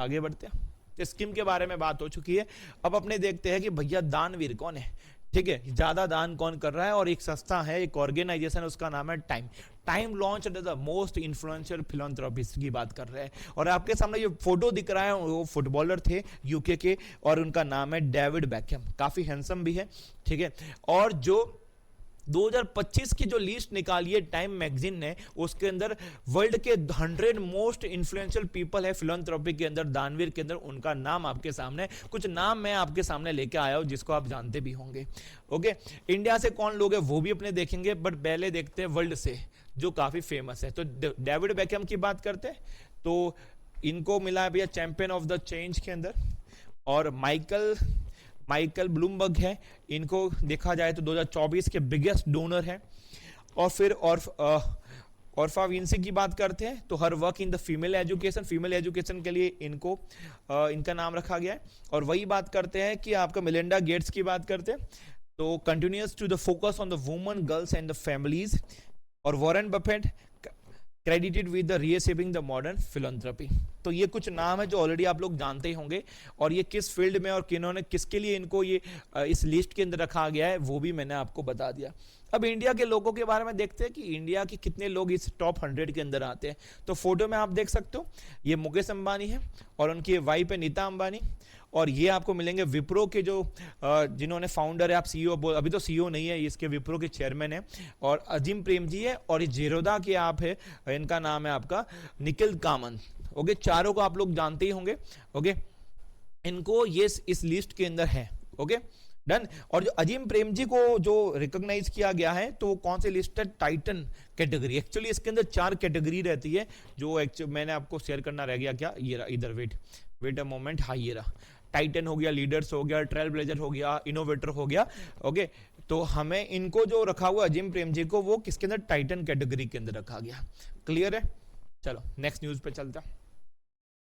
आगे बढ़ते हैं। तो स्कीम के बारे में बात हो चुकी है। अब अपने देखते हैं कि भैया दानवीर कौन है, ठीक है, ज्यादा दान कौन कर रहा है। और एक संस्था है, एक ऑर्गेनाइजेशन है, उसका नाम है time launch the most influential philanthropist की बात कर रहे हैं। और आपके सामने ये फोटो दिख रहा है, वो फुटबॉलर थे यूके के, और उनका नाम है डेविड बैकहम, काफी हैंडसम भी है, ठीक है। और जो 2025 की जो लिस्ट निकाली है टाइम मैगजीन ने, उसके अंदर वर्ल्ड के 100 मोस्ट इन्फ्लुएंशियल पीपल है फिलैंथ्रोपी के अंदर, दानवीर के अंदर, उनका नाम आपके सामने, कुछ नाम मैं आपके सामने लेके आया हूं जिसको आप जानते भी होंगे। ओके, इंडिया से कौन लोग है वो भी अपने देखेंगे, बट पहले देखते हैं वर्ल्ड से जो काफी फेमस है। तो डेविड बेकहम की बात करते हैं, तो इनको मिला है भैया चैंपियन ऑफ द चेंज के अंदर। और माइकल ब्लूमबर्ग है, इनको देखा जाए तो 2024 के बिगेस्ट डोनर है। और फिर ऑर्फा विंसी की बात करते हैं, तो her work in the female education के लिए इनका नाम रखा गया है। और वही बात करते हैं कि आपका मिलिंडा गेट्स की बात करते हैं, तो continuous to the focus on the women, girls and the families. और Warren Buffett credited with the reshaping the modern philanthropy. तो ये कुछ नाम है जो ऑलरेडी आप लोग जानते ही होंगे, और ये किस फील्ड में और किन्होंने किसके लिए इनको ये इस लिस्ट के अंदर रखा गया है वो भी मैंने आपको बता दिया। अब इंडिया के लोगों के बारे में देखते हैं कि इंडिया के कितने लोग इस टॉप 100 के अंदर आते हैं। तो फोटो में आप देख सकते हो, ये मुकेश अंबानी है और उनकी वाइफ है नीता अंबानी। और ये आपको मिलेंगे विप्रो के जो जिन्होंने फाउंडर है, आप सीईओ, अभी तो सीईओ नहीं है, इसके विप्रो के चेयरमैन है, और अजीम प्रेम जी है। और ये जेरोदा के आप है, इनका नाम है आपका निखिल कामत। ओके, चारों को आप लोग जानते ही होंगे। ओके, इनको ये इस लिस्ट के अंदर है। Okay done. और जो अजीम प्रेम जी को जो रिकॉग्नाइज किया गया है, तो कौन सी लिस्ट है, टाइटन कैटेगरी। एक्चुअली इसके अंदर 4 कैटेगरी रहती है, जो एक्चुअली मैंने आपको शेयर करना रह गया। क्या ये रहा, इधर वेट अ मोमेंट, हाँ ये रहा, टाइटन हो गया, लीडर्स हो गया, ट्रेल ब्लेजर हो गया, इनोवेटर हो गया। ओके, तो हमें इनको जो रखा हुआ अजीम प्रेम जी को, वो किसके अंदर, टाइटन कैटेगरी के अंदर रखा गया। क्लियर है, चलो नेक्स्ट न्यूज पे चलता है।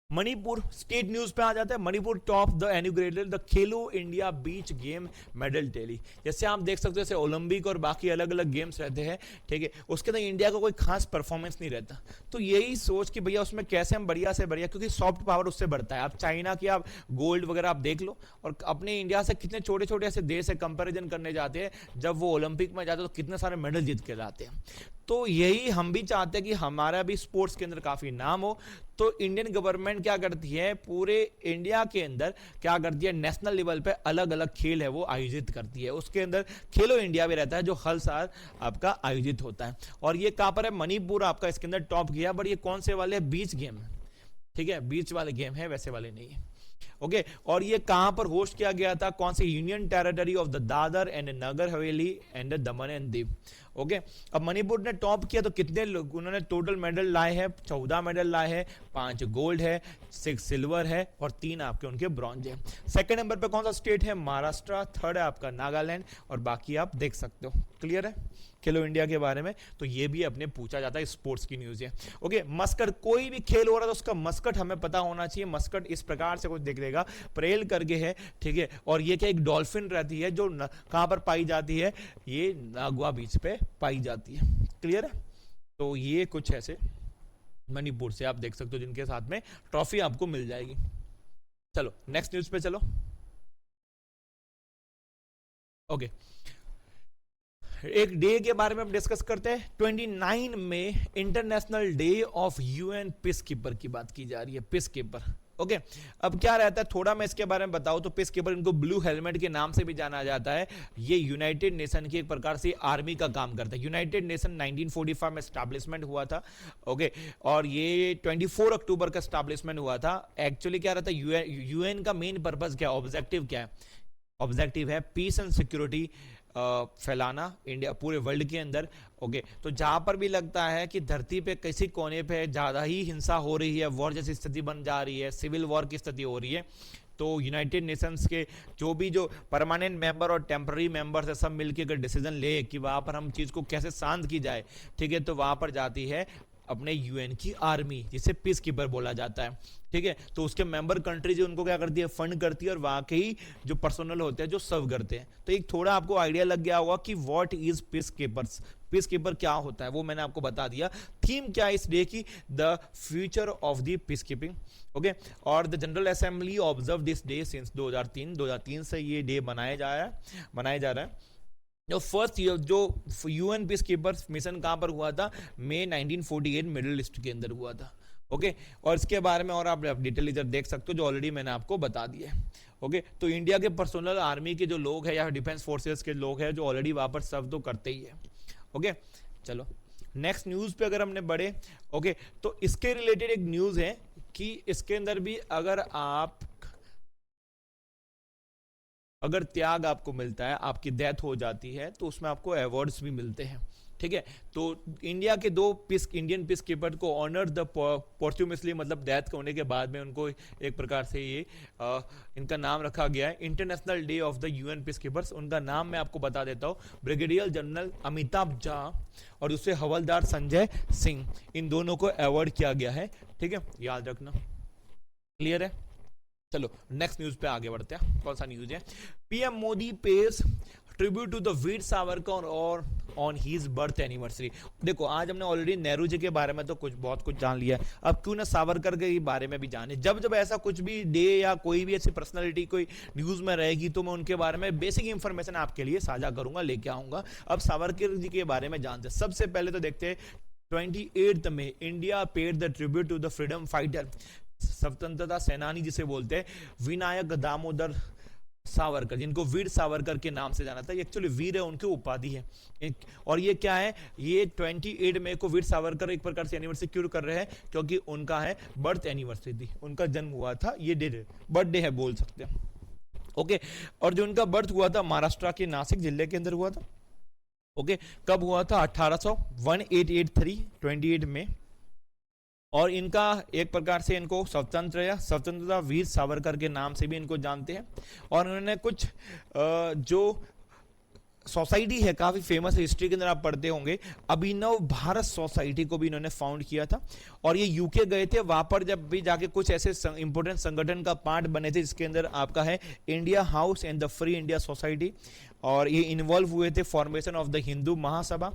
मणिपुर स्टेट न्यूज पे आ जाता है। Manipur top the inaugurated the Khelo India beach game medal tally. जैसे आप देख सकते हो, जैसे ओलंपिक और बाकी अलग अलग गेम्स रहते हैं, ठीक है, उसके अंदर इंडिया का कोई खास परफॉर्मेंस नहीं रहता। तो यही सोच कि भैया उसमें कैसे हम बढ़िया से बढ़िया, क्योंकि सॉफ्ट पावर उससे बढ़ता है। आप चाइना की आप गोल्ड वगैरह आप देख लो, और अपने इंडिया से कितने छोटे छोटे ऐसे देश है कंपेरिजन करने जाते हैं, जब वो ओलंपिक में जाते हैं तो कितने सारे मेडल जीत के लाते हैं। तो यही हम भी चाहते हैं कि हमारा भी स्पोर्ट्स के अंदर काफी नाम हो। तो इंडियन गवर्नमेंट क्या करती है, पूरे इंडिया के अंदर क्या करती है, नेशनल लेवल पे अलग अलग खेल है वो आयोजित करती है। उसके अंदर खेलो इंडिया भी रहता है, जो हर साल आपका आयोजित होता है। और ये कहां पर है, मणिपुर आपका इसके अंदर टॉप किया। बट ये कौन से वाले, बीच गेम है, ठीक है, बीच वाले गेम है, वैसे वाले नहीं है। ओके, और ये कहां पर होस्ट किया गया था, कौन से union territory of the Dadra and Nagar Haveli and Daman and Diu. Okay, अब मणिपुर ने टॉप किया, तो कितने लोग उन्होंने टोटल मेडल लाए हैं, 14 मेडल लाए हैं, 5 गोल्ड है, 6 सिल्वर है, और 3 आपके उनके ब्रॉन्ज है। सेकंड नंबर पे कौन सा स्टेट है, महाराष्ट्र। थर्ड है आपका नागालैंड, और बाकी आप देख सकते हो। क्लियर है खेलो इंडिया के बारे में। तो ये भी अपने पूछा जाता है, स्पोर्ट्स की न्यूज है। ओके, मस्कट, कोई भी खेल हो रहा है तो उसका मस्कट हमें पता होना चाहिए। मस्कट इस प्रकार से कुछ दिख देगा, प्रेल करके है, ठीक है। और ये क्या, एक डॉल्फिन रहती है, जो कहां पर पाई जाती है, ये नागवा बीच पे पाई जाती है। क्लियर है, तो ये कुछ ऐसे मणिपुर से आप देख सकते हो, जिनके साथ में ट्रॉफी आपको मिल जाएगी। चलो नेक्स्ट न्यूज पे चलो। ओके, एक डे के बारे में हम डिस्कस करते हैं। 29 में international day of UN peace keeper की बात की जा रही है, पीस कीपर। ओके, अब क्या रहता है थोड़ा मैं इसके बारे में बताऊं तो पीस कीपर, इनको ब्लू हेलमेट के नाम से भी जाना जाता है। ये यूनाइटेड नेशन की एक प्रकार से आर्मी का काम करता है। यूनाइटेड नेशन 1945 में स्टैब्लिशमेंट हुआ था। ओके, और ये 24 अक्टूबर का स्टैब्लिशमेंट हुआ था। एक्चुअली क्या रहता है, यूएन का मेन पर्पज क्या है, ऑब्जेक्टिव क्या है? ऑब्जेक्टिव है पीस एंड सिक्योरिटी फैलाना इंडिया पूरे वर्ल्ड के अंदर। ओके, तो जहां पर भी लगता है कि धरती पे किसी कोने पे ज्यादा ही हिंसा हो रही है, वॉर जैसी स्थिति बन जा रही है, सिविल वॉर की स्थिति हो रही है, तो यूनाइटेड नेशंस के जो परमानेंट मेंबर और टेम्पररी मेंबर्स है, सब मिलकर अगर डिसीजन ले कि वहां पर हम चीज को कैसे शांत की जाए, ठीक है, तो वहां पर जाती है अपने यूएन की आर्मी, जिसे पीस कीपर बोला जाता है। ठीक है, तो उसके मेंबर कंट्रीज उनको क्या करती है, फंड करती है, और वहां के ही जो पर्सनल होते हैं जो सर्व करते हैं। तो एक थोड़ा आपको आइडिया लग गया होगा कि what is peace keepers, piece keeper क्या होता है, वो मैंने आपको बता दिया। थीम क्या है इस डे की, the future of the peacekeeping. Okay, और the general assembly observe this day since 2003 से ये डे मनाया जा रहा है। जो फर्स्ट जो यूएन पीस कीपर्स मिशन कहां पर हुआ था, मई 1948 मिडिल ईस्ट के अंदर हुआ था। ओके, और इसके बारे में और आप डिटेल इधर देख सकते हो, जो ऑलरेडी मैंने आपको बता दिया है। ओके, तो इंडिया के पर्सनल आर्मी के जो लोग हैं या डिफेंस फोर्सेस के लोग हैं, जो ऑलरेडी वहां पर सर्व तो करते ही है। ओके, चलो नेक्स्ट न्यूज पे अगर हमने बढ़े। ओके, तो इसके रिलेटेड एक न्यूज है कि इसके अंदर भी अगर त्याग आपको मिलता है, आपकी डेथ हो जाती है, तो उसमें आपको अवार्ड्स भी मिलते हैं। ठीक है, तो इंडिया के दो इंडियन पीस कीपर को ऑनर द पॉर्च्यूमसली, मतलब डेथ होने के बाद में उनको एक प्रकार से ये इनका नाम रखा गया है international day of the UN peace keepers. उनका नाम मैं आपको बता देता हूँ, ब्रिगेडियर जनरल अमिताभ झा और दूसरे हवलदार संजय सिंह, इन दोनों को अवार्ड किया गया है। ठीक है, याद रखना। क्लियर है? चलो नेक्स्ट न्यूज पे आगे बढ़ते हैं। कौन सा न्यूज है? PM Modi pays tribute to the Veer Savarkar और ऑन हिज बर्थ एनिवर्सरी। देखो, आज हमने ऑलरेडी नेहरू जी के बारे में तो बहुत कुछ जान लिया है, अब क्यों ना सावरकर के बारे में भी जाने। जब जब ऐसा कुछ भी डे या कोई भी ऐसी पर्सनालिटी कोई न्यूज में रहेगी, तो मैं उनके बारे में बेसिक इंफॉर्मेशन आपके लिए साझा करूंगा, लेके आऊंगा। अब सावरकर जी के बारे में जानते हैं। सबसे पहले तो देखते हैं 28 में India paid the tribute to the freedom fighter, स्वतंत्रता सेनानी जिसे बोलते हैं, विनायक दामोदर सावरकर, जिनको वीर सावरकर के नाम से जाना था। एक्चुअली वीर है, उनकी उपाधि है। और ये क्या है, ये 28 मई को वीर सावरकर एक प्रकार से एनिवर्सरी क्यों कर रहे हैं, क्योंकि उनका है बर्थ एनिवर्सरी थी, उनका जन्म हुआ था, ये डे बर्थडे है बोल सकते हैं। ओके, और जो उनका बर्थ हुआ था महाराष्ट्र के नासिक जिले के अंदर हुआ था। ओके, कब हुआ था? 1883 28 में। और इनका एक प्रकार से इनको स्वतंत्रता वीर सावरकर के नाम से भी इनको जानते हैं। और उन्होंने कुछ जो सोसाइटी है काफी फेमस है, हिस्ट्री के अंदर आप पढ़ते होंगे, अभिनव भारत सोसाइटी को भी इन्होंने फाउंड किया था। और ये यूके गए थे, वहां पर जब भी जाके कुछ ऐसे इंपोर्टेंट संगठन का पार्ट बने थे, जिसके अंदर आपका है India house and the free India society. और ये इन्वॉल्व हुए थे फॉर्मेशन ऑफ द हिंदू महासभा,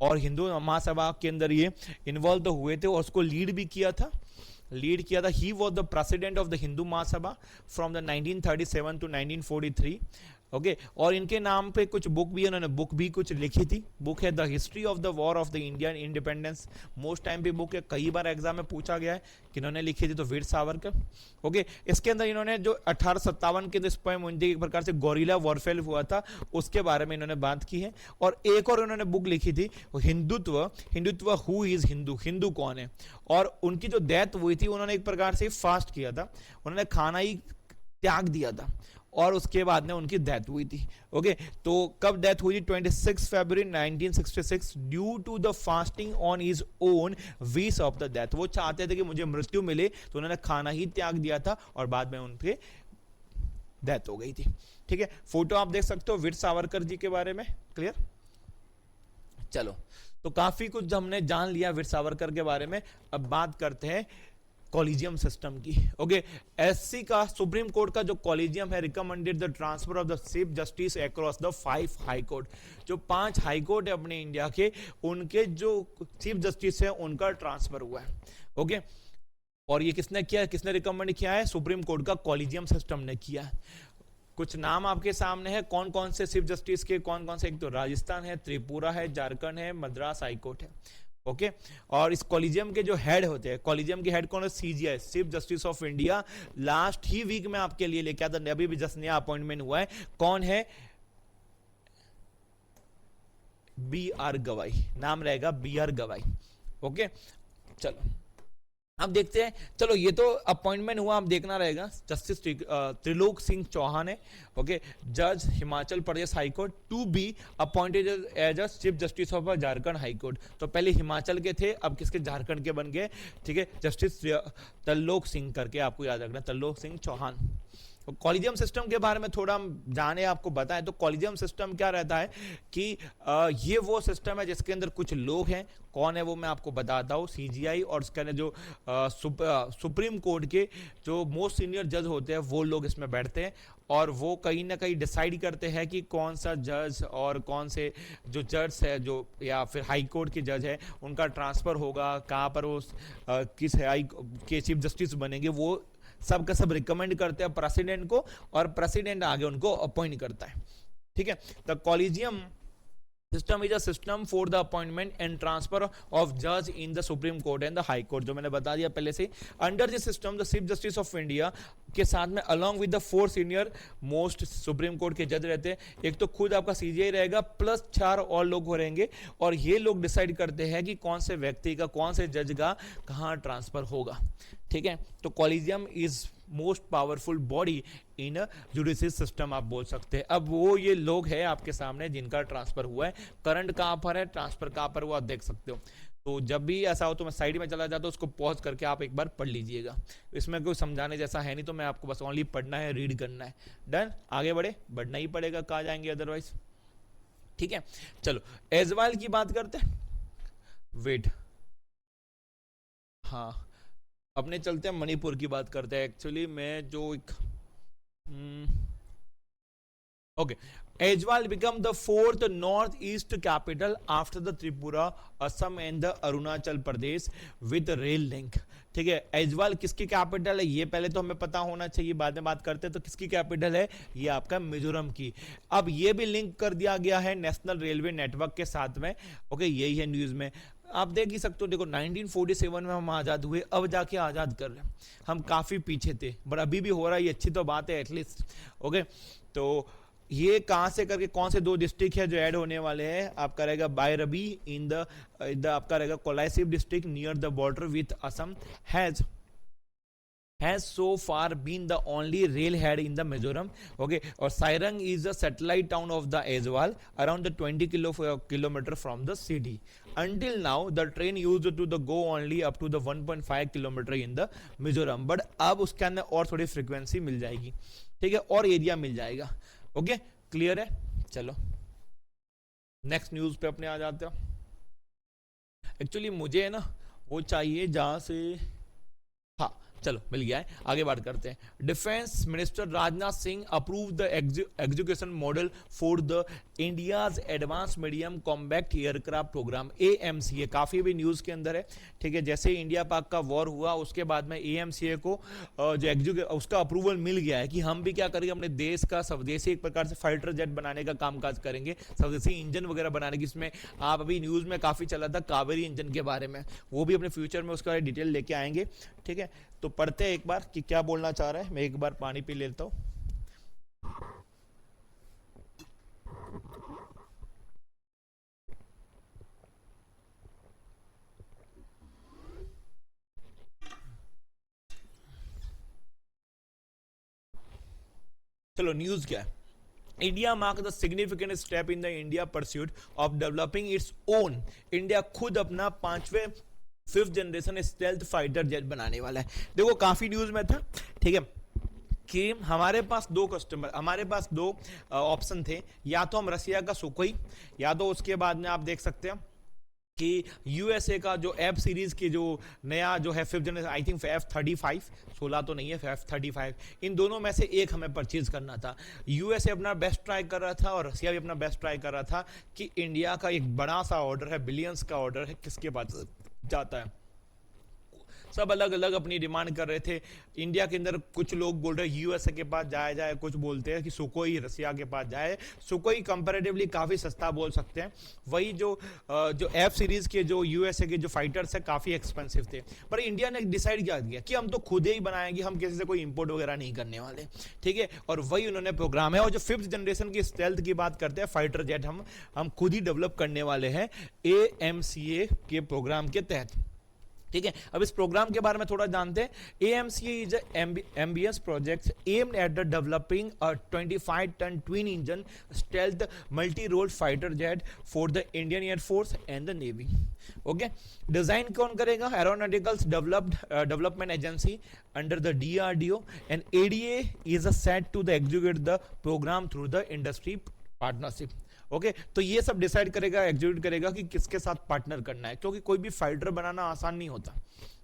और हिंदू महासभा के अंदर ये इन्वॉल्व तो हुए थे और उसको लीड किया था। He was the president of the Hindu Mahasabha from the 1937 to 1943। ओके, और इनके नाम पे कुछ बुक भी, उन्होंने बुक भी कुछ लिखी थी। बुक है the history of the war of the Indian independence, most time पे बुक है, कई बार एग्जाम में पूछा गया है कि इन्होंने लिखी थी, तो वीर सावरकर। ओके, इसके अंदर इन्होंने जो 1857 के एक प्रकार से गोरिल्ला वॉरफेयर हुआ था, उसके बारे में इन्होंने बात की है। और एक और इन्होंने बुक लिखी थी, हिंदुत्व हु इज हिंदू, हिंदू कौन है। और उनकी जो डेथ हुई थी, उन्होंने एक प्रकार से फास्ट किया था, उन्होंने खाना ही त्याग दिया था, और उसके बाद में उनकी डेथ हुई थी। ओके, तो कब डेथ हुई? 26 फरवरी 1966 due to the fasting on his own wish of the death. वो चाहते थे कि मुझे मृत्यु मिले, तो उन्होंने खाना ही त्याग दिया था, और बाद में उनके डेथ हो गई थी। ठीक है, फोटो आप देख सकते हो वीर सावरकर जी के बारे में। क्लियर? चलो, तो काफी कुछ हमने जान लिया वीर सावरकर के बारे में। अब बात करते हैं कॉलेजियम सिस्टम की। ओके, एससी का सुप्रीम कोर्ट का जो कॉलेजियम है, recommended the transfer of the chief justice across the 5 high court. जो 5 हाई कोर्ट है अपने इंडिया के, उनके जो चीफ जस्टिस है, उनका ट्रांसफर हुआ है। ओके, और ये किसने किया है, किसने रिकमेंड किया है? सुप्रीम कोर्ट का कॉलेजियम सिस्टम ने किया है। कुछ नाम आपके सामने है, कौन कौन से चीफ जस्टिस के, कौन कौन से, एक तो राजस्थान है, त्रिपुरा है, झारखंड है, मद्रास हाईकोर्ट है। ओके और इस कॉलेजियम के जो हेड होते हैं, कॉलेजियम के हेड कौन है? CJI, chief justice of India. Last ही वीक में आपके लिए लेके आता, अभी भी जस्ट नया अपॉइंटमेंट हुआ है। कौन है? बी आर गवाई, नाम रहेगा बी आर गवाई। ओके चलो अब देखते हैं। चलो ये तो अपॉइंटमेंट हुआ, अब देखना रहेगा। जस्टिस त्रिलोक सिंह चौहान है, ओके, जज Himachal Pradesh high court, to be appointed as a chief justice of Jharkhand high court. तो पहले हिमाचल के थे, अब किसके? झारखंड के बन गए। ठीक है, जस्टिस त्रिलोक सिंह करके आपको याद रखना, त्रिलोक सिंह चौहान। कॉलेजियम सिस्टम के बारे में थोड़ा हम जाने, आपको बताएं तो कॉलेजियम सिस्टम क्या रहता है कि ये वो सिस्टम है जिसके अंदर कुछ लोग हैं। कौन है वो मैं आपको बताता हूँ। सीजीआई और उसके अंदर जो सुप्रीम कोर्ट के जो मोस्ट सीनियर जज होते हैं वो लोग इसमें बैठते हैं और वो कहीं ना कहीं डिसाइड करते हैं कि कौन सा जज और कौन से जो जज है जो या फिर हाई कोर्ट के जज है उनका ट्रांसफ़र होगा, कहाँ पर वो किस हाई के चीफ जस्टिस बनेंगे, वो सब का सब रिकमेंड करते हैं प्रेसिडेंट को और प्रेसिडेंट आगे उनको अपॉइंट करता है। ठीक है, the collegium system is a system for the appointment and transfer of जज in the supreme court and the high court, जो मैंने बता दिया पहले से। Under this system the chief justice of India के साथ में along with the 4 senior most supreme court के जज रहते हैं। एक तो खुद आपका सीजीआई रहेगा प्लस 4 और लोग रहेंगे और ये लोग डिसाइड करते हैं कि कौन से व्यक्ति का, कौन से जज का कहाँ ट्रांसफर होगा। ठीक है, तो collegium is most powerful body in judicial system आप बोल सकते हैं। अब वो ये लोग हैं आपके सामने जिनका ट्रांसफर हुआ है, करंट कहाँ पर है, ट्रांसफर कहाँ पर हुआ, आप देख सकते हो। तो जब भी ऐसा हो तो मैं साइड में चला जाता हूँ, उसको पॉज करके आप एक बार पढ़ लीजिएगा। इसमें कोई समझाने जैसा है नहीं, तो मैं आपको बस ओनली पढ़ना है, रीड करना है। डन, आगे बढ़े, बढ़ना ही पड़ेगा, कहाँ जाएंगे अदरवाइज। ठीक है, चलो एजवाल की बात करते हैं। वेट, हाँ अपने चलते हैं मणिपुर की बात करते हैं। एक्चुअली मैं जो एक okay, Aizawl become the 4th north east capital after the Tripura, Assam and the Arunachal Pradesh with rail link. ठीक है, एजवाल किसकी कैपिटल है ये पहले तो हमें पता होना चाहिए, बाद में बात करते हैं। तो किसकी कैपिटल है? ये आपका मिजोरम की। अब ये भी लिंक कर दिया गया है नेशनल रेलवे नेटवर्क के साथ में। ओके, यही है न्यूज में आप देख ही सकते हो। देखो 1947 में हम आज़ाद हुए, अब जाके आज़ाद कर रहे हैं। हम काफ़ी पीछे थे बट अभी भी हो रहा है, ये अच्छी तो बात है एटलीस्ट। ओके, तो ये कहाँ से करके कौन से 2 डिस्ट्रिक्ट है जो ऐड होने वाले हैं? आपका रहेगा बायरबी इन द आपका रहेगा Kolasib district near the border with Assam has so far been the only railhead in the Mizoram. Okay, or Sairang is a satellite town of the Aizawl, around the 20 kilometer from the city. Until now, the train used to the go only up to the 1.5 kilometer in the Mizoram. But अब उसके अंदर और थोड़ी frequency मिल जाएगी। ठीक है, और area मिल जाएगा। ओके, क्लियर है? चलो नेक्स्ट न्यूज पे अपने आ जाते हो। एक्चुअली मुझे है ना वो चाहिए जहाँ से, हाँ चलो मिल गया है, आगे बात करते हैं। Defence minister Rajnath Singh approve the education model for the India's advance medium combat aircraft programme, AMCA। काफ़ी भी न्यूज़ के अंदर है। ठीक है, जैसे इंडिया पाक का वॉर हुआ उसके बाद में AMCA को जो उसका अप्रूवल मिल गया है कि हम भी क्या करेंगे, अपने देश का स्वदेशी एक प्रकार से फाइटर जेट बनाने का कामकाज करेंगे, स्वदेशी इंजन वगैरह बनाने की। इसमें आप अभी न्यूज़ में काफ़ी चला था कावेरी इंजन के बारे में, वो भी अपने फ्यूचर में उसका डिटेल लेके आएंगे। ठीक है, तो पढ़ते हैं एक बार कि क्या बोलना चाह रहा है। मैं एक बार पानी पी लेता हूं। चलो न्यूज क्या है। India mark the significant step in the India pursuit of developing its own. India खुद अपना 5th generation stealth fighter jet बनाने वाला है। देखो काफी न्यूज में था। ठीक है, कि हमारे पास 2 ऑप्शन थे, या तो हम रसिया का सुखोई, या तो उसके बाद में आप देख सकते हैं कि यूएसए का जो एफ सीरीज की जो नया जो है 5th generation, I think F-35, 16 तो नहीं है, F-35, इन दोनों में से एक हमें परचेज करना था। यूएसए अपना बेस्ट ट्राई कर रहा था और रसिया भी अपना बेस्ट ट्राई कर रहा था कि इंडिया का एक बड़ा सा ऑर्डर है, बिलियंस का ऑर्डर है, किसके पास जाता है? सब अलग अलग अपनी डिमांड कर रहे थे। इंडिया के अंदर कुछ लोग बोल रहे हैं यूएसए के पास जाया जाए, कुछ बोलते हैं कि सुकोई रसिया के पास जाए। सुकोई कंपैरेटिवली काफ़ी सस्ता बोल सकते हैं, वही जो एफ सीरीज़ के जो यूएसए के जो फाइटर्स है काफ़ी एक्सपेंसिव थे। पर इंडिया ने डिसाइड क्या किया कि हम तो खुद ही बनाएंगे, हम किसी से कोई इंपोर्ट वगैरह नहीं करने वाले, ठीक है। और वही उन्होंने प्रोग्राम है। और जो 5th जनरेशन की स्टेल्थ की बात करते हैं, फाइटर जेट हम खुद ही डेवलप करने वाले हैं AMCA के प्रोग्राम के तहत, ठीक है। अब इस प्रोग्राम के बारे में थोड़ा जानते हैं। AMCA is ambitious project aimed at the developing a 25-ton twin engine stealth multi role fighter jet for the Indian air force and the navy. Okay, design कौन करेगा? Aeronauticals development agency under the DRDO and ADA is set to the execute the programme through the industry partnership. Okay, तो ये सब decide करेगा, execute करेगा कि किसके साथ पार्टनर करना है, क्योंकि कोई भी फाइटर बनाना आसान नहीं होता,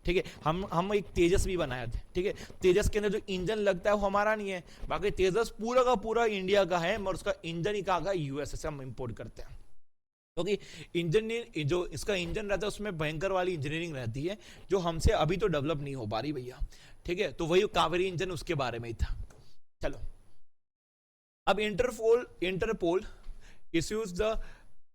ठीक है। हम एक तेजस भी बनाए थे, ठीक है। तेजस के अंदर जो इंजन लगता है वो हमारा नहीं है, बाकी तेजस पूरा का पूरा इंडिया का है, और उसका इंजन ही कहा यूएसए से हम इंपोर्ट करते हैं, क्योंकि इंजन जो इसका इंजन रहता है उसमें भयंकर वाली इंजीनियरिंग रहती है जो हमसे अभी तो डेवलप नहीं हो पा रही भैया, ठीक है। तो वही कावेरी इंजन उसके बारे में ही था। चलो, अब Interpol issues the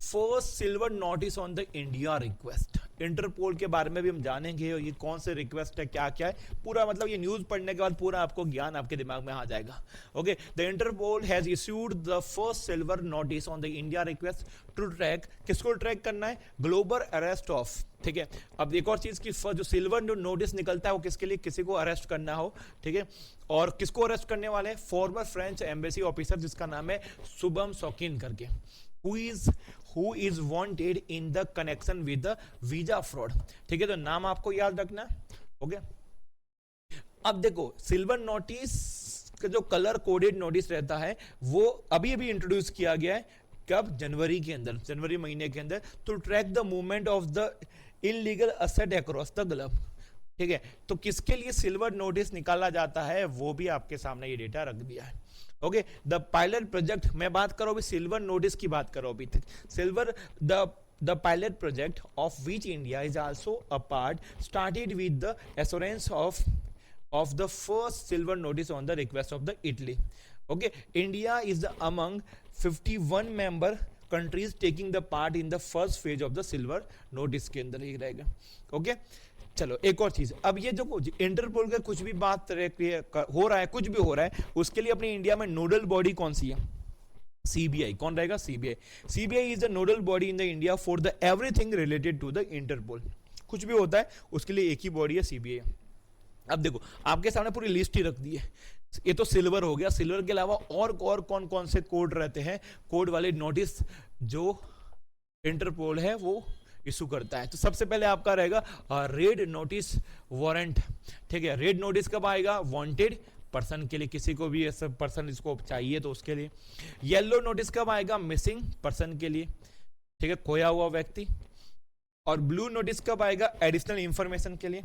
first silver notice on the India request। Interpol के बारे में भी हम जानेंगे, ये कौन से रिक्वेस्ट है, क्या क्या है, पूरा मतलब ये न्यूज पढ़ने के बाद पूरा आपको ज्ञान आपके दिमाग में आ जाएगा। Okay, the Interpol has issued the first silver notice on the India request to track, किसको ट्रैक करना है? ग्लोबल अरेस्ट ऑफ, ठीक है। अब एक और चीज की जो सिल्वर नोटिस निकलता है वो किसके लिए? किसी को अरेस्ट करना हो, ठीक है। और किसको अरेस्ट करने वाले हैं? फॉर्मर फ्रेंच एम्बेसी ऑफिसर जिसका नाम है शुभम शौकीन करके, who is wanted in the connection with the visa fraud, ठीक है। तो नाम आपको याद रखना है, ओके। अब देखो, सिल्वर नोटिस का जो कलर कोडेड नोटिस रहता है वो अभी अभी इंट्रोड्यूस किया गया है, कब? जनवरी के अंदर, जनवरी महीने के अंदर, to track the movement of the illegal asset across the globe, ठीक है। तो किसके लिए सिल्वर नोटिस निकाला जाता है वो भी आपके सामने ये डेटा रख दिया है, ओके। द पायलट प्रोजेक्ट, मैं बात करो अभी सिल्वर नोटिस की बात करो अभी तक, silver the pilot project of which India is also a part started with the assurance of the first silver notice on the request of the Italy, okay। India is among 51 member countries taking the part in the first phase of the silver notice के अंदर ही रहेगा, okay. चलो, एक और चीज, अब ये जो इंटरपोल का कुछ भी बात हो रहा है, कुछ भी हो रहा है, उसके लिए अपने इंडिया में नोडल बॉडी कौन सी है? CBI। कौन रहेगा? CBI is the nodal body in the India for the everything related to the Interpol. कुछ भी होता है उसके लिए एक ही बॉडी है, CBI। अब देखो, आपके सामने पूरी लिस्ट ही रख दी है। ये तो सिल्वर हो गया, सिल्वर के अलावा और कौन कौन से कोड रहते हैं, कोड वाले नोटिस जो इंटरपोल है वो इशू करता है। तो सबसे पहले आपका रहेगा रेड नोटिस वारंट, ठीक है। रेड नोटिस कब आएगा? वांटेड पर्सन के लिए, किसी को भी ऐसा पर्सन इसको चाहिए तो उसके लिए। येलो नोटिस कब आएगा? मिसिंग पर्सन के लिए, ठीक है, खोया हुआ व्यक्ति। और ब्लू नोटिस कब आएगा? एडिशनल इंफॉर्मेशन के लिए।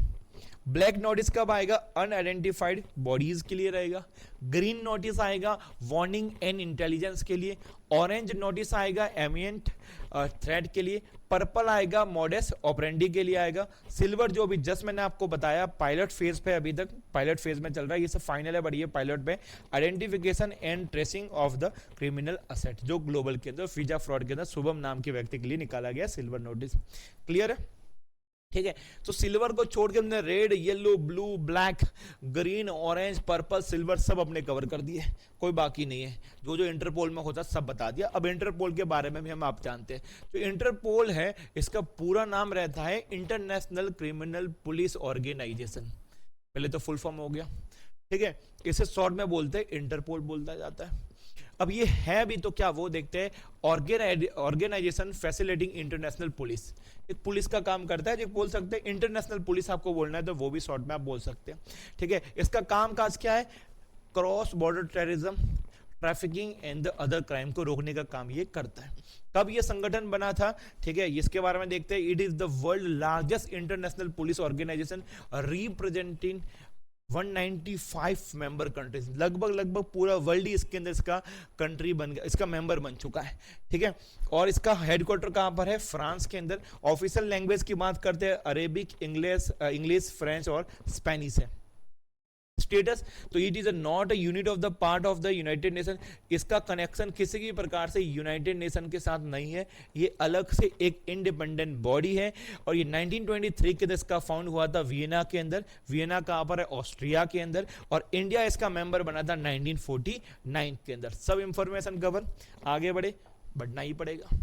ब्लैक नोटिस कब आएगा? अनआइडेंटिफाइड बॉडीज के लिए रहेगा। ग्रीन नोटिस आएगा वार्निंग एंड इंटेलिजेंस के लिए। ऑरेंज नोटिस आएगा एमिएंट थ्रेट के लिए। पर्पल आएगा मॉडेस ऑपरेंडी के लिए आएगा। सिल्वर जो भी जस्ट मैंने आपको बताया पायलट फेज पे, अभी तक पायलट फेज में चल रहा है, ये सब फाइनल है बट ये पायलट पे। Identification and tracing of the criminal asset, जो ग्लोबल के अंदर वीजा फ्रॉड के अंदर शुभम नाम के व्यक्ति के लिए निकाला गया सिल्वर नोटिस। क्लियर है, ठीक है। तो सिल्वर को छोड़ के हमने red, yellow, blue, black, green, orange, purple, silver सब अपने कवर कर दिए, कोई बाकी नहीं है। जो जो इंटरपोल में होता सब बता दिया। अब इंटरपोल के बारे में भी हम आप जानते हैं। तो इंटरपोल है, इसका पूरा नाम रहता है इंटरनेशनल क्रिमिनल पुलिस ऑर्गेनाइजेशन। पहले तो फुल फॉर्म हो गया, ठीक है। इसे शॉर्ट में बोलते हैं इंटरपोल बोलता जाता है। अब ये है भी तो क्या, वो देखते हैं। ऑर्गेनाइजेशन फैसिलिटिंग इंटरनेशनल पुलिस, एक पुलिस का काम करता है, जो बोल सकते हैं इंटरनेशनल पुलिस आपको बोलना है तो वो भी शॉर्ट में आप बोल सकते हैं, ठीक है। इसका काम काज क्या है? Cross border terrorism, trafficking and the other crime को रोकने का काम ये करता है। कब ये संगठन बना था, ठीक है, इसके बारे में देखते हैं। It is the world largest international police organisation representing 195 member countries, लगभग पूरा वर्ल्ड ही इसके अंदर इसका कंट्री बन गया, इसका मेंबर बन चुका है। ठीक है, और इसका हेडक्वार्टर कहां पर है? फ्रांस के अंदर। ऑफिशियल लैंग्वेज की बात करते हैं अरेबिक, इंग्लिश, फ्रेंच और स्पेनिश है। स्टेटस, तो it is not a unit of the part of the United nation, इसका कनेक्शन किसी भी प्रकार से यूनाइटेड नेशन के साथ नहीं है, ये अलग से एक इंडिपेंडेंट बॉडी है। और ये 1923 के अंदर इसका फाउंड हुआ था वियना के अंदर। वियना कहां पर है? ऑस्ट्रिया के अंदर। और इंडिया इसका मेंबर बना था 1949 के अंदर। सब इंफॉर्मेशन कवर, आगे बढ़ना ही पड़ेगा।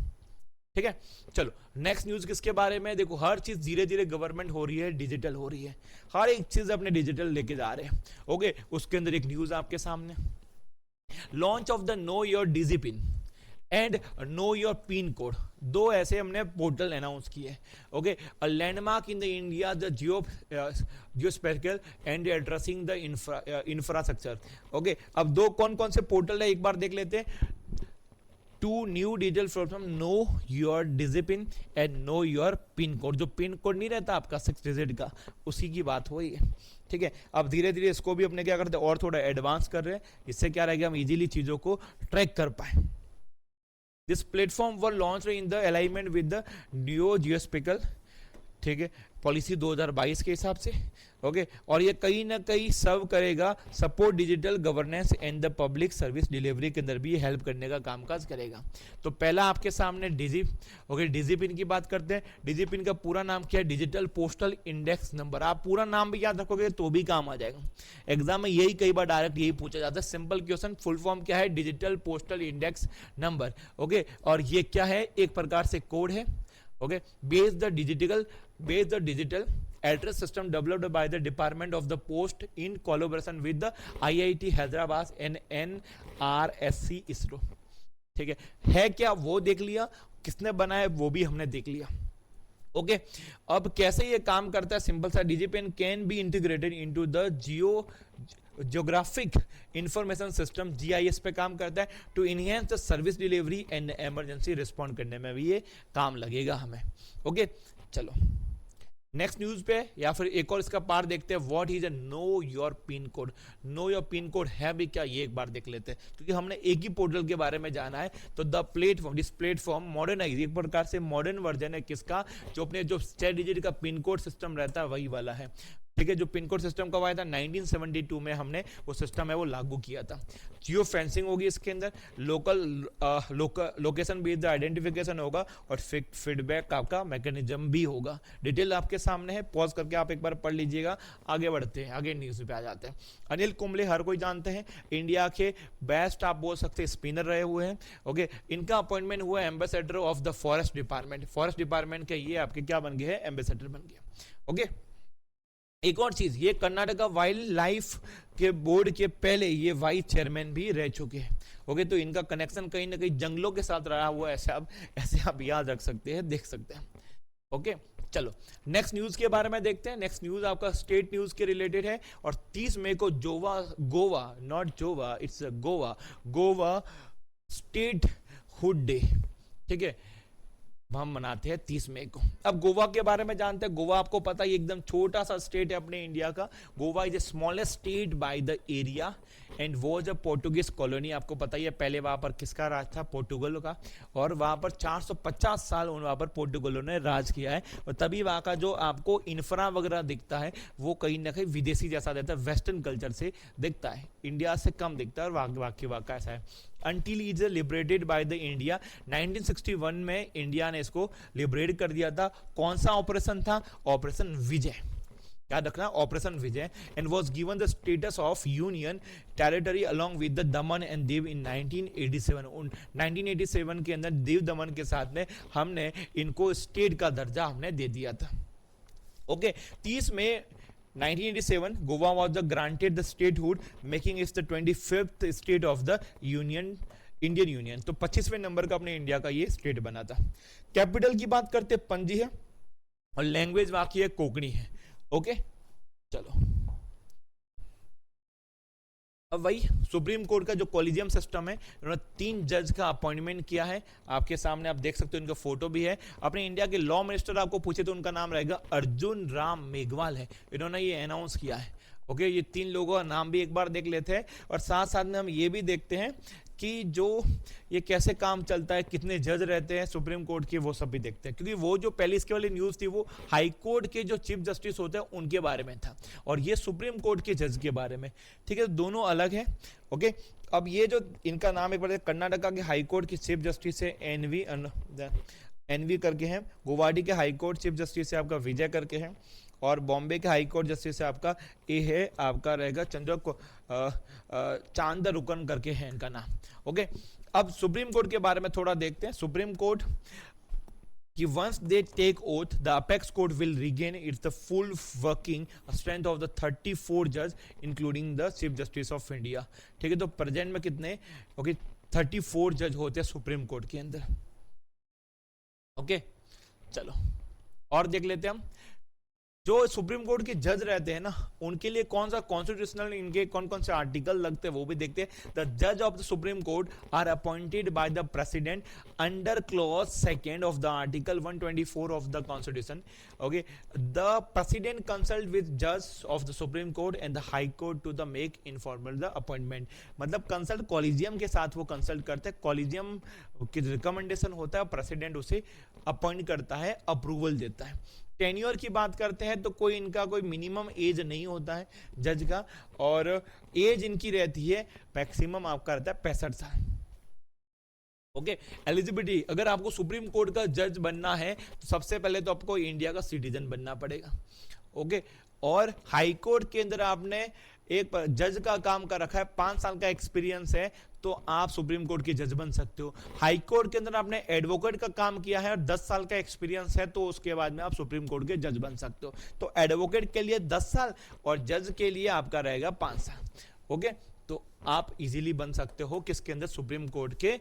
ठीक है, चलो नेक्स्ट न्यूज किसके बारे में? देखो, हर चीज धीरे धीरे गवर्नमेंट हो रही है, डिजिटल हो रही है, हर एक चीज अपने डिजिटल लेके जा रहे हैं। ओके, उसके अंदर एक न्यूज आपके सामने, launch of the know your digi pin and know your pin code, दो ऐसे हमने पोर्टल अनाउंस किए। Okay, a landmark in the India the geospatial and addressing the infrastructure. Okay, अब दो कौन कौन से पोर्टल है एक बार देख लेते हैं। Two new digital platform, know your digi pin and know your pin code. जो पिन कोड नहीं रहता आपका 6 डिजिट का, उसी की बात हो रही है। ठीक है, अब धीरे धीरे इसको भी अपने क्या करते हैं और थोड़ा एडवांस कर रहे हैं, इससे क्या रहेगा हम इजीली चीजों को ट्रैक कर पाए। This platform were launch in the alignment with the new geospatial, ठीक है, पॉलिसी 2022 के हिसाब से। ओके, और ये कहीं ना कहीं सर्व करेगा support digital governance and the public service delivery के अंदर भी हेल्प करने का कामकाज करेगा। तो पहला आपके सामने डिजी, ओके, डिजी पिन की बात करते हैं। डिजी पिन का पूरा नाम क्या है? Digital postal index number. आप पूरा नाम भी याद रखोगे तो भी काम आ जाएगा, एग्जाम में यही कई बार डायरेक्ट यही पूछा जाता है। सिंपल क्वेश्चन, फुल फॉर्म क्या है? Digital postal index number. Okay, और ये क्या है? एक प्रकार से कोड है। Okay, based the digital address system developed by the Department of the Post in collaboration with the IIT Hyderabad and NRSC ISRO। ठीक है क्या? वो देख लिया, किसने बनाया वो भी हमने देख लिया। ओके, अब कैसे ये काम करता है? सिंपल सा, DigiPen can be integrated into the geographic information system, GIS पे काम करता है, to enhance the service delivery and emergency respond करने में भी ये काम लगेगा हमें। ओके, चलो नेक्स्ट न्यूज पे या फिर एक और इसका पार्ट देखते हैं, what is a no your pin code. No your pin code है भी क्या, ये एक बार देख लेते हैं, क्योंकि हमने एक ही पोर्टल के बारे में जाना है। तो the platform, this platform modernise, एक प्रकार से मॉडर्न वर्जन है किसका? जो अपने जो 6 डिजिट का पिन कोड सिस्टम रहता है वही वाला है। ठीक है, जो पिन कोड सिस्टम कब आया था? 1972 में हमने वो सिस्टम है वो लागू किया था। जियो फेंसिंग होगी इसके अंदर, लोकेशन बेस्ड आइडेंटिफिकेशन होगा और फीडबैक आपका मैकेनिज्म भी होगा। डिटेल आपके सामने है, पॉज करके आप एक बार पढ़ लीजिएगा। आगे बढ़ते हैं, आगे न्यूज पे आ जाते हैं। अनिल कुंबले हर कोई जानते हैं, इंडिया के बेस्ट आप बोल सकते हैं स्पिनर रहे हुए हैं। ओके, इनका अपॉइंटमेंट हुआ ambassador of the forest department. Forest department के ये आपके क्या बन गए हैं? एम्बेसडर बन गया। ओके, एक और चीज, ये कर्नाटका वाइल्ड लाइफ के बोर्ड के पहले ये वाइस चेयरमैन भी रह चुके हैं। ओके, तो इनका कनेक्शन कहीं ना कहीं जंगलों के साथ रहा हुआ है, ऐसे आप याद रख सकते हैं, देख सकते हैं। ओके, चलो नेक्स्ट न्यूज के बारे में देखते हैं। नेक्स्ट न्यूज आपका स्टेट न्यूज के रिलेटेड है, और 30 मई को गोवा स्टेट हुड डे, ठीक है, हम मनाते हैं 30 मई को। अब गोवा के बारे में जानते हैं। गोवा आपको पता है एकदम छोटा सा स्टेट है अपने इंडिया का। Goa is the smallest state by the area and was a Portuguese colony. आपको पता ही है पहले वहां पर किसका राज था? पोर्टुगल का। और वहां पर 450 साल वहां पर पोर्टुगलों ने राज किया है, और तभी वहां का जो आपको इंफ्रा वगैरह दिखता है वो कहीं ना कहीं विदेशी जैसा दिखता है, वेस्टर्न कल्चर से दिखता है, इंडिया से कम दिखता है, और वाकई ऐसा है। Until it is liberated by the India, 1961 में इंडिया ने इसको लिबरेट कर दिया था। कौन सा ऑपरेशन था? ऑपरेशन विजय, याद रखना, operation Vijay, and was given the status of union territory along with the Daman and Diu इन 1987। 1987 के अंदर दीव दमन के साथ में हमने इनको स्टेट का दर्जा हमने दे दिया था। ओके, 30 मई 1987 Goa was granted the statehood, making it the 25th state of the Indian Union। तो 25वें नंबर का अपने इंडिया का ये स्टेट बना था। कैपिटल की बात करते पणजी है, और लैंग्वेज बाकी है कोंकणी है। ओके, चलो अब वही सुप्रीम कोर्ट का जो कॉलेजियम सिस्टम है, उन्होंने 3 जज का अपॉइंटमेंट किया है। आपके सामने आप देख सकते हो, इनका फोटो भी है। अपने इंडिया के लॉ मिनिस्टर आपको पूछे तो उनका नाम रहेगा अर्जुन राम मेघवाल है, इन्होंने ये अनाउंस किया है। ओके, ये 3 लोगों का नाम भी एक बार देख लेते हैं और साथ साथ में हम ये भी देखते हैं कि जो ये कैसे काम चलता है, कितने जज रहते हैं सुप्रीम कोर्ट के, वो सब भी देखते हैं। क्योंकि वो जो पहले इसके वाली न्यूज़ थी वो हाई कोर्ट के जो चीफ जस्टिस होते हैं उनके बारे में था और ये सुप्रीम कोर्ट के जज के बारे में। ठीक है, दोनों अलग है। ओके, अब ये जो इनका नाम एक बार कर्नाटका के हाई कोर्ट के चीफ जस्टिस है एनवी करके हैं, गुवाहाटी के हाई कोर्ट चीफ जस्टिस है आपका विजय करके हैं, और बॉम्बे के हाई कोर्ट जस्टिस है आपका ए है आपका रहेगा चांदरुकन करके है इनका नाम। ओके, अब सुप्रीम कोर्ट के बारे में थोड़ा देखते हैं। सुप्रीम कोर्ट कि once they take oath, the apex court will regain its the full working strength of the 34 judge including the chief justice of India। ठीक है, तो प्रेजेंट में कितने, ओके 34 जज होते हैं सुप्रीम कोर्ट के अंदर। ओके, चलो और देख लेते हैं हम जो सुप्रीम कोर्ट के जज रहते हैं ना, उनके लिए कौन सा कॉन्स्टिट्यूशनल इनके कौन कौन से आर्टिकल लगते हैं वो भी देखते हैं। द जज of the supreme court are appointed by the president under clause 2 of the article 124 of the constitution. Okay, the president consult with जज of the supreme court and the high court to the make informal the appointment. मतलब consult collegium के साथ वो consult करते हैं, collegium की recommendation होता है, प्रेसिडेंट उसे अपॉइंट करता है, अप्रूवल देता है। टेन्योर की बात करते हैं तो कोई इनका कोई मिनिमम एज नहीं होता है जज का, और एज इनकी रहती है मैक्सिमम आपका रहता है 65 साल। ओके, एलिजिबिलिटी, अगर आपको सुप्रीम कोर्ट का जज बनना है तो सबसे पहले तो आपको इंडिया का सिटीजन बनना पड़ेगा। ओके, और हाई कोर्ट के अंदर आपने एक जज का काम कर रखा है, 5 साल का एक्सपीरियंस है तो आप सुप्रीम कोर्ट के जज बन सकते हो। हाई कोर्ट के अंदर आपने एडवोकेट का काम किया है और 10 साल का एक्सपीरियंस है तो उसके बाद में आप सुप्रीम कोर्ट के जज बन सकते हो। तो एडवोकेट के लिए 10 साल और जज के लिए आपका रहेगा 5 साल। ओके, तो आप इजीली बन सकते हो किसके अंदर, सुप्रीम कोर्ट के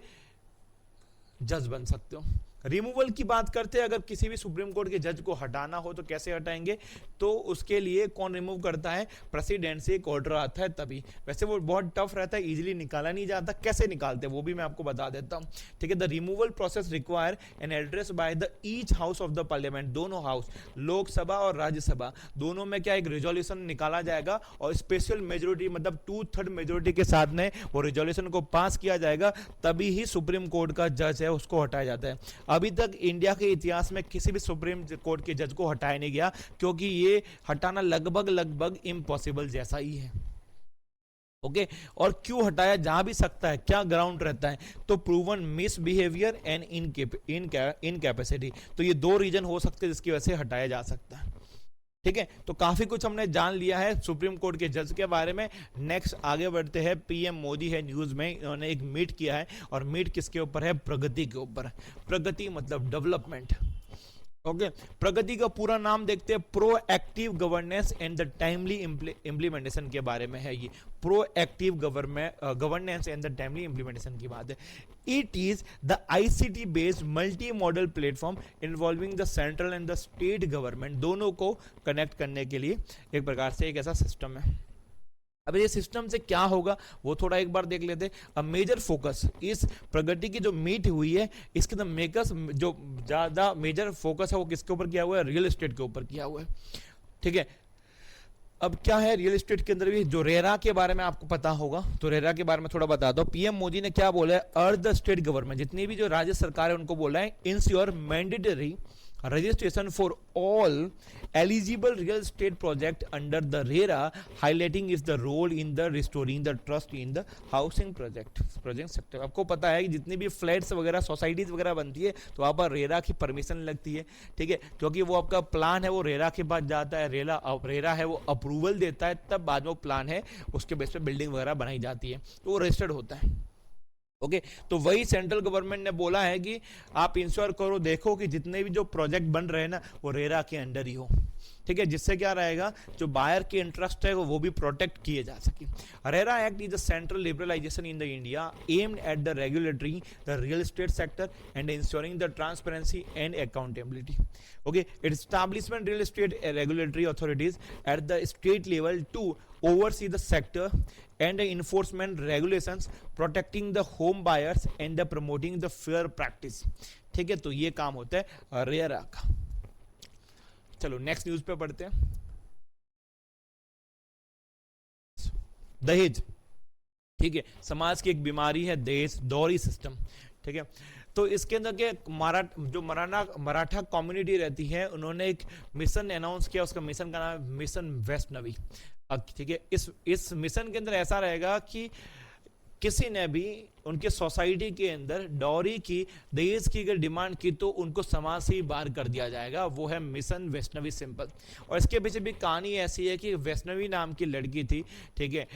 जज बन सकते हो। रिमूवल की बात करते हैं, अगर किसी भी सुप्रीम कोर्ट के जज को हटाना हो तो कैसे हटाएंगे, तो उसके लिए कौन रिमूव करता है, प्रेसिडेंट से एक ऑर्डर आता है तभी। वैसे वो बहुत टफ रहता है, इजीली निकाला नहीं जाता, कैसे निकालते हैं वो भी मैं आपको बता देता हूं। ठीक है, the removal process require an address by the each house of the parliament, दोनों हाउस लोकसभा और राज्यसभा दोनों में क्या एक रिजोल्यूशन निकाला जाएगा और स्पेशल मेजोरिटी मतलब 2/3 मेजोरिटी के साथ में वो रिजोल्यूशन को पास किया जाएगा, तभी ही सुप्रीम कोर्ट का जज है उसको हटाया जाता है। अभी तक इंडिया के इतिहास में किसी भी सुप्रीम कोर्ट के जज को हटाया नहीं गया, क्योंकि ये हटाना लगभग इम्पॉसिबल जैसा ही है। ओके, और क्यों हटाया जा भी सकता है, क्या ग्राउंड रहता है, तो प्रूवन मिसबिहेवियर एंड इनकैपेसिटी, तो ये 2 रीजन हो सकते हैं जिसकी वजह से हटाया जा सकता है। ठीक है, तो काफी कुछ हमने जान लिया है सुप्रीम कोर्ट के जज के बारे में। नेक्स्ट आगे बढ़ते हैं, पीएम मोदी है न्यूज में, इन्होंने एक मीट किया है और मीट किसके ऊपर है, प्रगति के ऊपर। प्रगति मतलब डेवलपमेंट। ओके, प्रगति का पूरा नाम देखते हैं, pro active governance and the timely implementation के बारे में है। ये pro active governance and the timely implementation की बात है। It is the ICT based multi modal platform involving the central and the state government, दोनों को कनेक्ट करने के लिए एक प्रकार से एक ऐसा सिस्टम है। अब ये सिस्टम से क्या होगा वो थोड़ा एक बार देख लेते हैं। अब मेजर फोकस इस प्रगति की जो मीट हुई है, इसके अंदर मेकर्स जो ज्यादा मेजर फोकस है वो किसके ऊपर किया हुआ है, रियल एस्टेट के ऊपर किया हुआ है। ठीक है, अब क्या है रियल एस्टेट के अंदर भी जो रेरा के बारे में आपको पता होगा, तो रेरा के बारे में थोड़ा बताता हूं। पीएम मोदी ने क्या बोला है, अर्ज द स्टेट गवर्नमेंट, जितनी भी जो राज्य सरकार है उनको बोला है, ensure mandatory registration for all eligible real estate project under the RERA, highlighting is the role in the restoring the trust in the housing project sector। आपको पता है कि जितनी भी फ्लैट्स वगैरह सोसाइटीज वगैरह बनती है तो वहाँ पर रेरा की परमिशन लगती है। ठीक है, क्योंकि वो आपका प्लान है वो रेरा के पास जाता है, रेरा है वो अप्रूवल देता है, तब बाद में वो प्लान है उसके बेस पे बिल्डिंग वगैरह बनाई जाती है, तो वो रजिस्टर्ड होता है। ओके, तो वही सेंट्रल गवर्नमेंट ने बोला है कि आप इंश्योर करो, देखो कि जितने भी जो प्रोजेक्ट बन रहे हैं ना वो रेरा के अंडर ही हो। ठीक है, जिससे क्या रहेगा, जो बायर के इंटरेस्ट है वो भी प्रोटेक्ट किए जा सके। RERA act is a central liberalisation in the India aimed at the regulatory the real estate sector and insuring the transparency and accountability. Okay, it establishment real estate regulatory authorities at the state level to oversee the sector and the enforcement regulations protecting the home buyers and the promoting the fair practice। ठीक है, तो ये काम होता है RERA का। चलो next news पे पढ़ते हैं। दहेज, ठीक है, समाज की एक बीमारी है दहेज, डॉरी सिस्टम, ठीक है। तो इसके अंदर के मराठा कम्युनिटी रहती है, उन्होंने एक मिशन अनाउंस किया, उसका मिशन का नाम है मिशन वैष्णवी। ठीक है, इस मिशन के अंदर ऐसा रहेगा कि किसी ने भी उनके सोसाइटी के अंदर डॉरी की, दहेज की अगर डिमांड की तो उनको समाज से ही बाहर कर दिया जाएगा। वो है मिशन वैष्णवी सिंपल। और इसके पीछे भी कहानी ऐसी है कि वैष्णवी नाम की लड़की थी, ठीक है,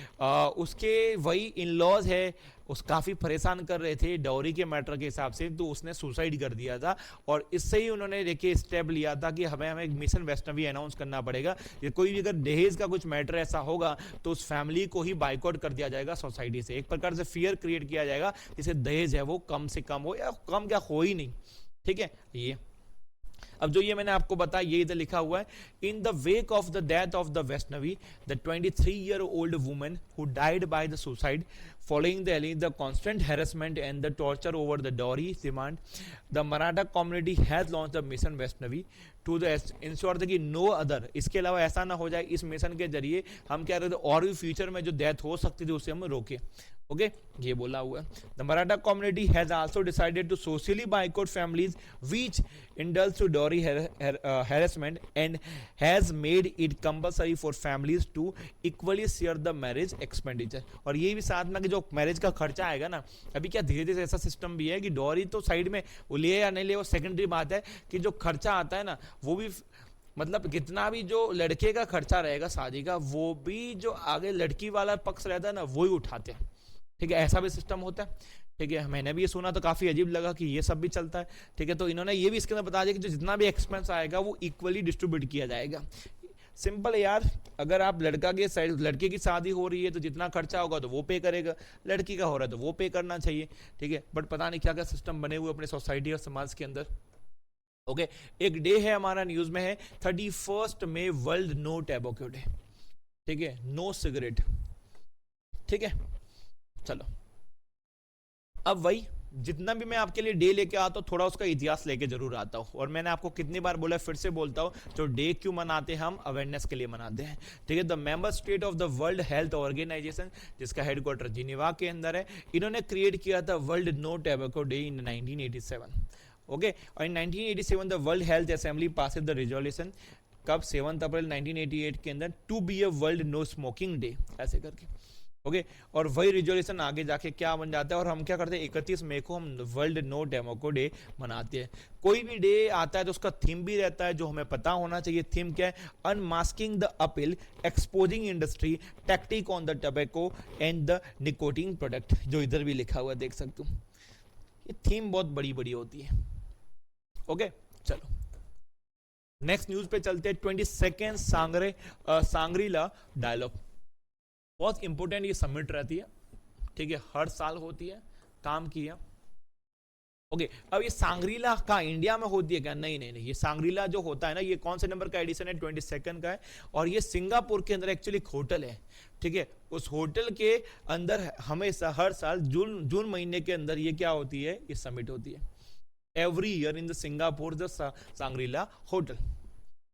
उसके वही इन लॉज है, उस काफ़ी परेशान कर रहे थे डॉरी के मैटर के हिसाब से, तो उसने सुसाइड कर दिया था। और इससे ही उन्होंने देखिए स्टेप लिया था कि हमें मिशन वैष्णवी अनाउंस करना पड़ेगा, कि कोई भी अगर दहेज का कुछ मैटर ऐसा होगा तो उस फैमिली को ही बाइकआउट कर दिया जाएगा सोसाइटी से। एक प्रकार से फियर क्रिएट किया जाएगा, जिसे दहेज है वो कम से कम हो, या कम क्या हो ही नहीं, ठीक है। ये अब जो ये मैंने आपको बताया, ये इधर लिखा हुआ है, in the wake of the death of the Vaishnavi, the 23-year-old woman who died by the suicide following the constant harassment and the torture over the dowry demand, the Maratha community has launched the mission Vaishnavi to the ensure that कि no other, इसके अलावा ऐसा ना हो जाए इस mission के जरिए हम क्या रहते और भी फ्यूचर में जो डेथ हो सकती थी उसे हम रोके। ओके, ये बोला हुआ है। The Maratha community has also decided to socially boycott families which indulge to dowry harassment and has made it compulsory for families to equally share the marriage expenditure। और ये भी साथ में कि जो मैरिज का खर्चा आएगा ना, अभी क्या धीरे धीरे ऐसा सिस्टम भी है कि डॉरी तो साइड में वो ले या नहीं ले वो सेकेंडरी बात है, कि जो खर्चा आता है ना वो भी, मतलब कितना भी जो लड़के का खर्चा रहेगा शादी का, वो भी जो आगे लड़की वाला पक्ष रहता है ना वो ही उठाते हैं, ठीक है, ऐसा भी सिस्टम होता है। ठीक है, मैंने भी ये सुना तो काफी अजीब लगा कि ये सब भी चलता है, ठीक है। तो इन्होंने ये भी इसके अंदर बता दिया कि जो जितना भी एक्सपेंस आएगा वो इक्वली डिस्ट्रीब्यूट किया जाएगा। सिंपल है यार, अगर आप लड़का के साइड, लड़के की शादी हो रही है तो जितना खर्चा होगा तो वो पे करेगा, लड़की का हो रहा है तो वो पे करना चाहिए, ठीक है। बट पता नहीं क्या क्या सिस्टम बने हुए अपने सोसाइटी और समाज के अंदर। ओके, एक डे है हमारा न्यूज में है 31 मई वर्ल्ड नो टैबेको डे, ठीक है, नो सिगरेट, ठीक है। चलो, अब वही जितना भी मैं आपके लिए डे लेके आता हूँ थोड़ा उसका इतिहास लेके जरूर आता हूँ। और मैंने आपको कितनी बार बोला, फिर से बोलता हूँ, जो डे क्यों मनाते हैं हम, अवेयरनेस के लिए मनाते हैं, ठीक है। The member state of the world health organisation, जिसका हेडक्वार्टर जिनेवा के अंदर है, इन्होंने क्रिएट किया था world no tobacco day in 1987। Okay, और in 1987 the world health assembly pass the resolution, कब, 7 अप्रैल 1988 के अंदर, to be a world no smoking day, ऐसे करके। ओके, और वही रिजोल्यूशन आगे जाके क्या बन जाता है, और हम क्या करते हैं 31 मई को हम वर्ल्ड नो टैबेको डे मनाते हैं। कोई भी डे आता है तो उसका थीम भी रहता है जो हमें पता होना चाहिए। थीम क्या है, unmasking the appeal, exposing industry, tactic on the tobacco and the nicotine product, जो इधर भी लिखा हुआ देख सकते हो। ये थीम बहुत बड़ी बड़ी होती है। ओके, चलो नेक्स्ट न्यूज पे चलते हैं। 22nd सांग्रीला डायलॉग, बहुत इंपॉर्टेंट ये समिट रहती है, ठीक है, हर साल होती है, काम की है। ओके, अब ये सांग्रीला का इंडिया में होती है क्या? नहीं नहीं नहीं, ये सांग्रीला जो होता है ना, ये कौन से नंबर का एडिशन है, 22nd का है, और ये सिंगापुर के अंदर एक्चुअली एक होटल है, ठीक है। उस होटल के अंदर हमेशा हर साल जून महीने के अंदर ये क्या होती है, ये समिट होती है, every year in the Singapore the Shangrila hotel,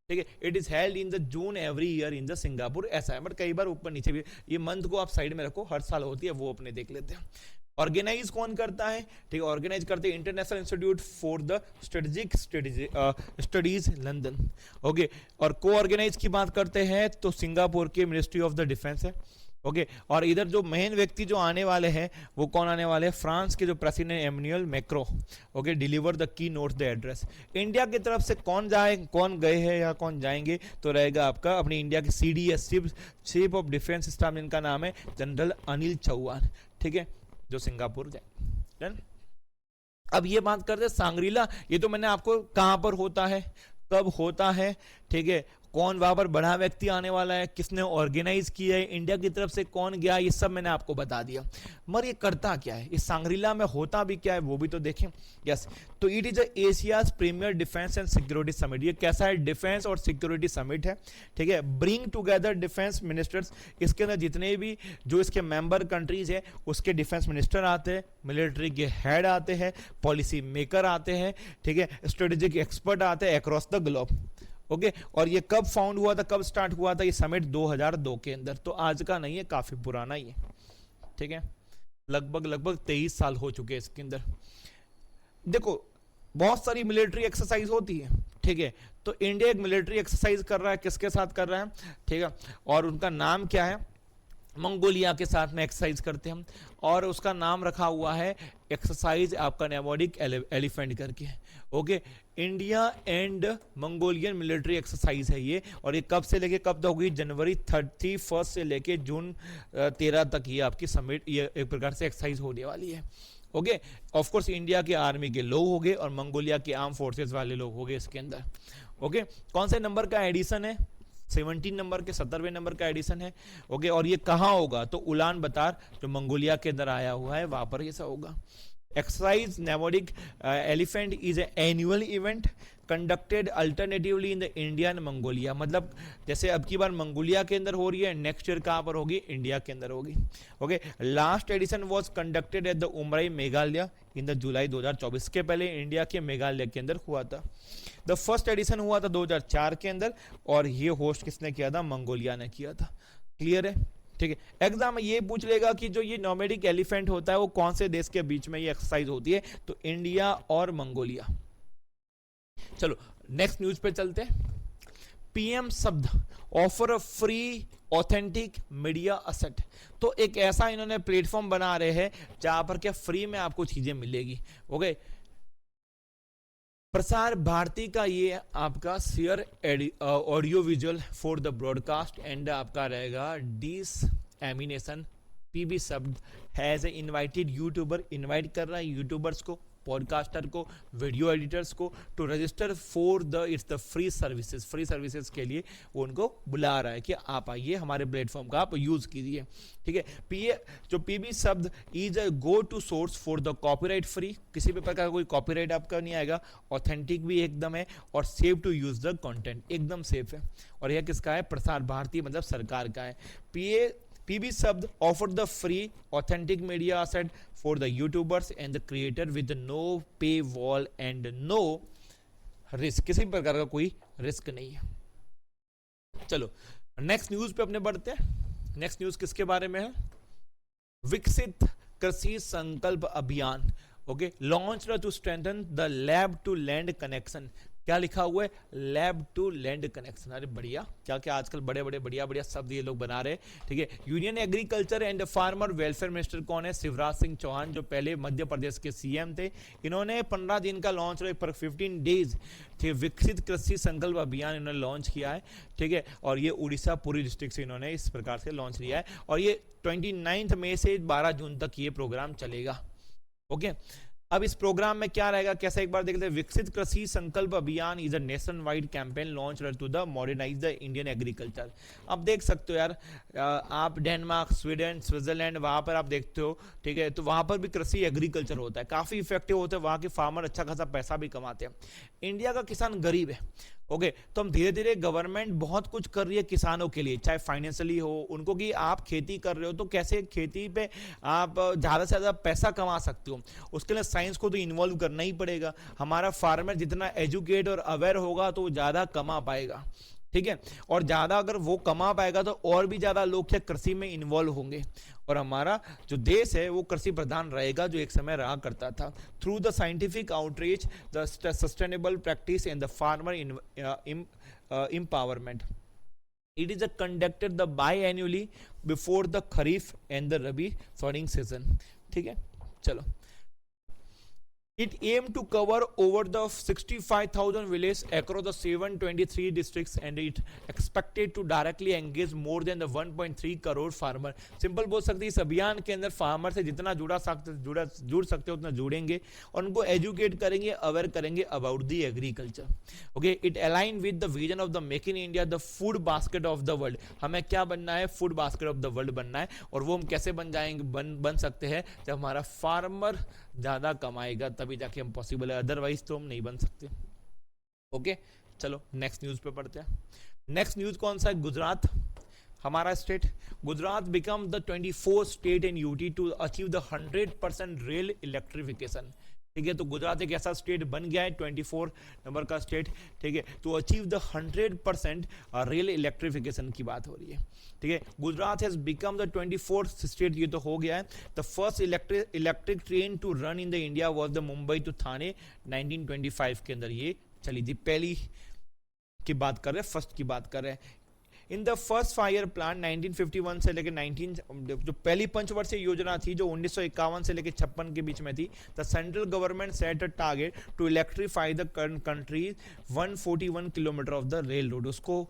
ठीक है। It is held in the June every year in the Singapore, ऐसा है, बट कई बार ऊपर नीचे भी, ये मंथ को आप साइड में रखो, हर साल होती है, वो अपने देख लेते हैं। ऑर्गेनाइज कौन करता है, ठीक है, ऑर्गेनाइज करते हैं international institute for the strategic studies London. Okay, और को ऑर्गेनाइज की बात करते हैं तो सिंगापुर के मिनिस्ट्री ऑफ द डिफेंस है। ओके, और इधर जो मेन व्यक्ति जो आने वाले हैं वो कौन आने वाले हैं, फ्रांस के जो president Emmanuel macro. Okay, deliver the key note the address. India की तरफ से कौन गए हैं या कौन जाएंगे, तो रहेगा आपका अपनी इंडिया के CDS chief of defence staff, जिनका नाम है जनरल अनिल चौहान, ठीक है, जो सिंगापुर जाए। अब ये बात करते हैं सांग्रीला, ये तो मैंने आपको कहां पर होता है, कब होता है, ठीक है, कौन वहां पर बड़ा व्यक्ति आने वाला है, किसने ऑर्गेनाइज किया है, इंडिया की तरफ से कौन गया, ये सब मैंने आपको बता दिया। मगर ये करता क्या है, इस सांग्रीला में होता भी क्या है वो भी तो देखें। यस, तो it is Asia's premier defence and security summit. ये कैसा है, डिफेंस और सिक्योरिटी समिट है, ठीक है। ब्रिंग टुगेदर डिफेंस मिनिस्टर्स, इसके अंदर जितने भी जो इसके मेंबर कंट्रीज है उसके डिफेंस मिनिस्टर आते हैं, मिलिट्री के हेड आते हैं, पॉलिसी मेकर आते हैं, ठीक है, स्ट्रेटेजिक एक्सपर्ट आते हैं अक्रॉस द ग्लोब। ओके, और ये कब फाउंड हुआ था, कब स्टार्ट हुआ था ये समिट 2002 के अंदर, तो आज का नहीं है, काफी पुराना ही है, ठीक है, लगभग लगभग 23 साल हो चुके हैं इसके अंदर। देखो बहुत सारी मिलिट्री एक्सरसाइज होती है, ठीक है, तो इंडिया एक मिलिट्री एक्सरसाइज कर रहा है, किसके साथ कर रहा है, ठीक है, और उनका नाम क्या है, मंगोलिया के साथ में एक्सरसाइज करते हैं, और उसका नाम रखा हुआ है एक्सरसाइज आपका नैमोडिक एलिफेंट करके, okay, India and Mongolian military exercise है ये, और ये कब से लेके कब तक होगी, जनवरी 31 से लेके जून 13 तक ये आपकी समिट, ये एक प्रकार से एक्सरसाइज होने वाली है, ओके। ऑफ कोर्स इंडिया के आर्मी के लोग होंगे और मंगोलिया के आर्म फोर्सेस वाले लोग होंगे इसके अंदर, ओके। कौन से नंबर का एडिशन है, 17 नंबर के 17वें नंबर का एडिशन है, ओके, और ये कहाँ होगा, तो उलान बतार जो मंगोलिया के अंदर आया हुआ है वहां पर ये सब होगा। Exercise nomadic elephant is a annual event conducted alternatively in the India and Mongolia, मतलब जैसे अब की बार मंगोलिया के अंदर हो रही है, नेक्स्ट ईयर कहाँ पर होगी, इंडिया के अंदर होगी, okay. Last edition was conducted at the Umroi Meghalaya in the July 2024, के पहले इंडिया के मेघालय के अंदर हुआ था। द फर्स्ट एडिशन हुआ था 2004 के अंदर, और ये होस्ट किसने किया था, मंगोलिया ने किया था, क्लियर है, ठीक है। एग्जाम में ये पूछ लेगा कि जो ये नोमैडिक एलिफेंट होता है वो कौन से देश के बीच में ये एक्सरसाइज होती है, तो इंडिया और मंगोलिया। चलो नेक्स्ट न्यूज पे चलते हैं। पीएम शब्द offer a free authentic media asset, तो एक ऐसा इन्होंने प्लेटफॉर्म बना रहे हैं जहां पर क्या फ्री में आपको चीजें मिलेगी, ओके। प्रसार भारती का ये आपका share audio visual for the broadcast एंड आपका रहेगा dissemination. PB Shabd has a invited YouTuber, invite कर रहा है यूट्यूबर्स को, पॉडकास्टर को, वीडियो एडिटर्स को to register for the it's the free services, free services के लिए वो उनको बुला रहा है कि आप आइए हमारे प्लेटफॉर्म का आप यूज कीजिए, ठीक है। जो PB Shabd is a go to source for the copyright free, किसी भी प्रकार का कोई कॉपीराइट आपका नहीं आएगा, ऑथेंटिक भी एकदम है, और safe to use the content, एकदम सेफ है, और यह किसका है, प्रसार भारती मतलब सरकार का है। PB Shabd offer the free authentic media asset for the YouTubers and the creator with no paywall and no risk, किसी प्रकार का कोई रिस्क नहीं है। चलो नेक्स्ट न्यूज पे अपने बढ़ते हैं। नेक्स्ट न्यूज किसके बारे में है, विकसित Krishi Sankalp Abhiyan, okay, launch to strengthen the lab to land connection. क्या लिखा हुआ है, लैब टू लैंड कनेक्शन, अरे बढ़िया, क्या क्या आजकल बड़े बड़े बढ़िया बढ़िया शब्द ये लोग बना रहे हैं, ठीक है। Union agriculture and farmer welfare minister कौन है, शिवराज सिंह चौहान, जो पहले मध्य प्रदेश के सीएम थे, इन्होंने 15 दिन का लॉन्च, पर 15 डेज थे, विकसित कृषि संकल्प अभियान इन्होंने लॉन्च किया है, ठीक है, और ये उड़ीसा पूरी डिस्ट्रिक्ट से इन्होंने इस प्रकार से लॉन्च किया है, और ये 29 मई से 12 जून तक ये प्रोग्राम चलेगा, ओके। अब इस प्रोग्राम में क्या रहेगा, कैसे एक बार देखते हैं। विकसित Krishi Sankalp Abhiyan is a nationwide campaign launch to the modernise the Indian agriculture. अब देख सकते हो यार, आप डेनमार्क, स्वीडन, स्विट्जरलैंड, वहां पर आप देखते हो, ठीक है, तो वहां पर भी कृषि एग्रीकल्चर होता है, काफी इफेक्टिव होता है, वहां के फार्मर अच्छा खासा पैसा भी कमाते हैं। इंडिया का किसान गरीब है, ओके, तो हम धीरे धीरे गवर्नमेंट बहुत कुछ कर रही है किसानों के लिए, चाहे फाइनेंशियली हो उनको, कि आप खेती कर रहे हो तो कैसे खेती पे आप ज़्यादा से ज़्यादा पैसा कमा सकते हो, उसके लिए साइंस को तो इन्वॉल्व करना ही पड़ेगा। हमारा फार्मर जितना एजुकेट और अवेयर होगा तो वो ज़्यादा कमा पाएगा, ठीक है, और ज़्यादा अगर वो कमा पाएगा तो और भी ज़्यादा लोग क्या कृषि में इन्वॉल्व होंगे, और हमारा जो देश है वो कृषि प्रधान रहेगा, जो एक समय रहा करता था। Through the scientific outreach, the sustainable practice and the farmer empowerment, it is conducted the biannually before the kharif and the rabi sowing season, ठीक है। चलो, it aimed to cover over the 65,000 villages across the 723 districts and it expected to directly engage more than the 1.3 crore farmer. Simple बोल सकते हैं, इस अभियान के अंदर फार्मर से जितना जुड़ सकते उतना जुड़ेंगे और उनको एजुकेट करेंगे, अवेयर करेंगे about the agriculture, okay. It align with the vision of the make in India the food basket of the world. हमें क्या बनना है, food basket of the world बनना है, और वो हम कैसे बन जाएंगे, बन सकते हैं जब हमारा फार्मर ज्यादा कमाएगा, तभी जाके हम पॉसिबल है, अदरवाइज तो हम नहीं बन सकते, ओके। चलो नेक्स्ट न्यूज पे पढ़ते हैं। नेक्स्ट न्यूज कौन सा है, गुजरात, हमारा state. Gujarat become the 24th state in UT to achieve the 100% rail electrification. ठीक है। तो गुजरात एक ऐसा स्टेट बन गया है 24 नंबर का स्टेट, ठीक है, to achieve the 100% rail electrification की बात हो रही है, ठीक है। Gujarat has become the 24th state, ये तो हो गया है। The first electric train to run in the India was the Mumbai to Thane 1925 के अंदर ये चली थी। पहली की बात कर रहे हैं, फर्स्ट की बात कर रहे हैं। In the first 5 year plan 1951 से लेकर 19 जो पहली पंचवर्षीय योजना थी जो 1951 से लेकर 56 के बीच में थी, the central government set a target to electrify the country 141 kilometre of the rail road, उसको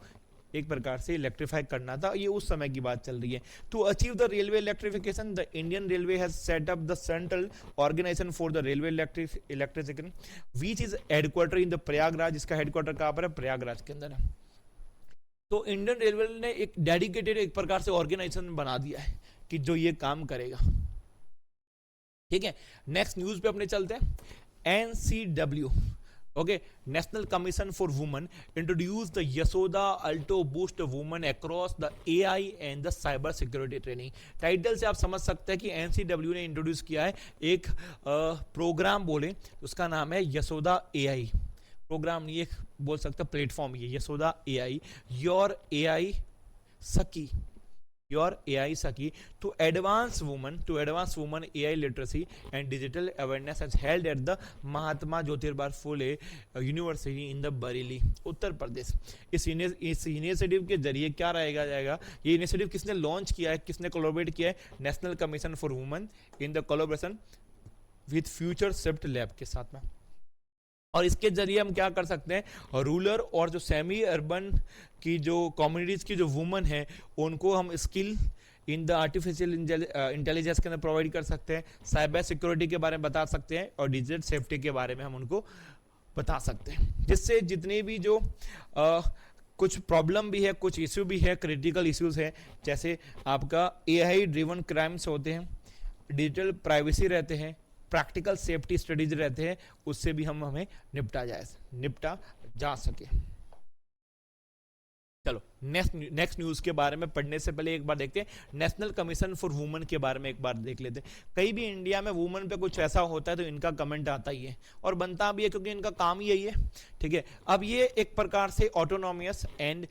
एक प्रकार से इलेक्ट्रीफाई करना था। ये उस समय की बात चल रही है। To achieve the railway electrification the Indian railway has set up the central organisation for the railway electrification which is headquarter in the Prayagraj. इसका हेडक्वार्टर कहाँ पर है? प्रयागराज के अंदर है। तो इंडियन रेलवे ने एक डेडिकेटेड एक प्रकार से ऑर्गेनाइजेशन बना दिया है कि जो ये काम करेगा, ठीक है। नेक्स्ट न्यूज पे अपने चलते हैं। NCW, okay, national commission for women introduce the Yashoda Alto boost women across the AI and the cyber security training. Title से आप समझ सकते हैं कि एनसीडब्ल्यू ने इंट्रोड्यूस किया है एक प्रोग्राम, बोले उसका नाम है यशोदा एआई। प्रोग्राम नहीं, एक बोल सकते प्लेटफॉर्म, ये Yashoda AI, your AI Sakhi, your AI Sakhi to advance woman AI literacy and digital awareness as held at the Mahatma Jyotiba Phule university in the Bareilly, Uttar Pradesh. इस इनिशिएटिव के जरिए क्या रहेगा जाएगा, ये इनिशिएटिव किसने लॉन्च किया है, किसने कोलैबोरेट किया है? National commission for women in the collaboration with future shift lab के साथ में। और इसके जरिए हम क्या कर सकते हैं, रूरल और जो सेमी अर्बन की जो कम्युनिटीज की जो वुमेन है उनको हम skill in the artificial intelligence के अंदर प्रोवाइड कर सकते हैं, साइबर सिक्योरिटी के बारे में बता सकते हैं और डिजिटल सेफ्टी के बारे में हम उनको बता सकते हैं, जिससे जितने भी जो कुछ प्रॉब्लम भी है, कुछ इश्यू भी है, क्रिटिकल इश्यूज है, जैसे आपका एआई ड्रिवन क्राइम्स होते हैं, डिजिटल प्राइवेसी रहते हैं, प्रैक्टिकल सेफ्टी स्टडीज रहते हैं, उससे भी हमें निपटा जा सके। चलो नेक्स्ट न्यूज के बारे में पढ़ने से पहले एक बार देखते हैं नेशनल कमीशन फॉर वुमेन के बारे में एक बार देख लेते हैं। कहीं भी इंडिया में वुमेन पे कुछ ऐसा होता है तो इनका कमेंट आता ही है और बनता भी है, क्योंकि इनका काम ही यही है, ठीक है। अब ये एक प्रकार से ऑटोनॉमियस एंड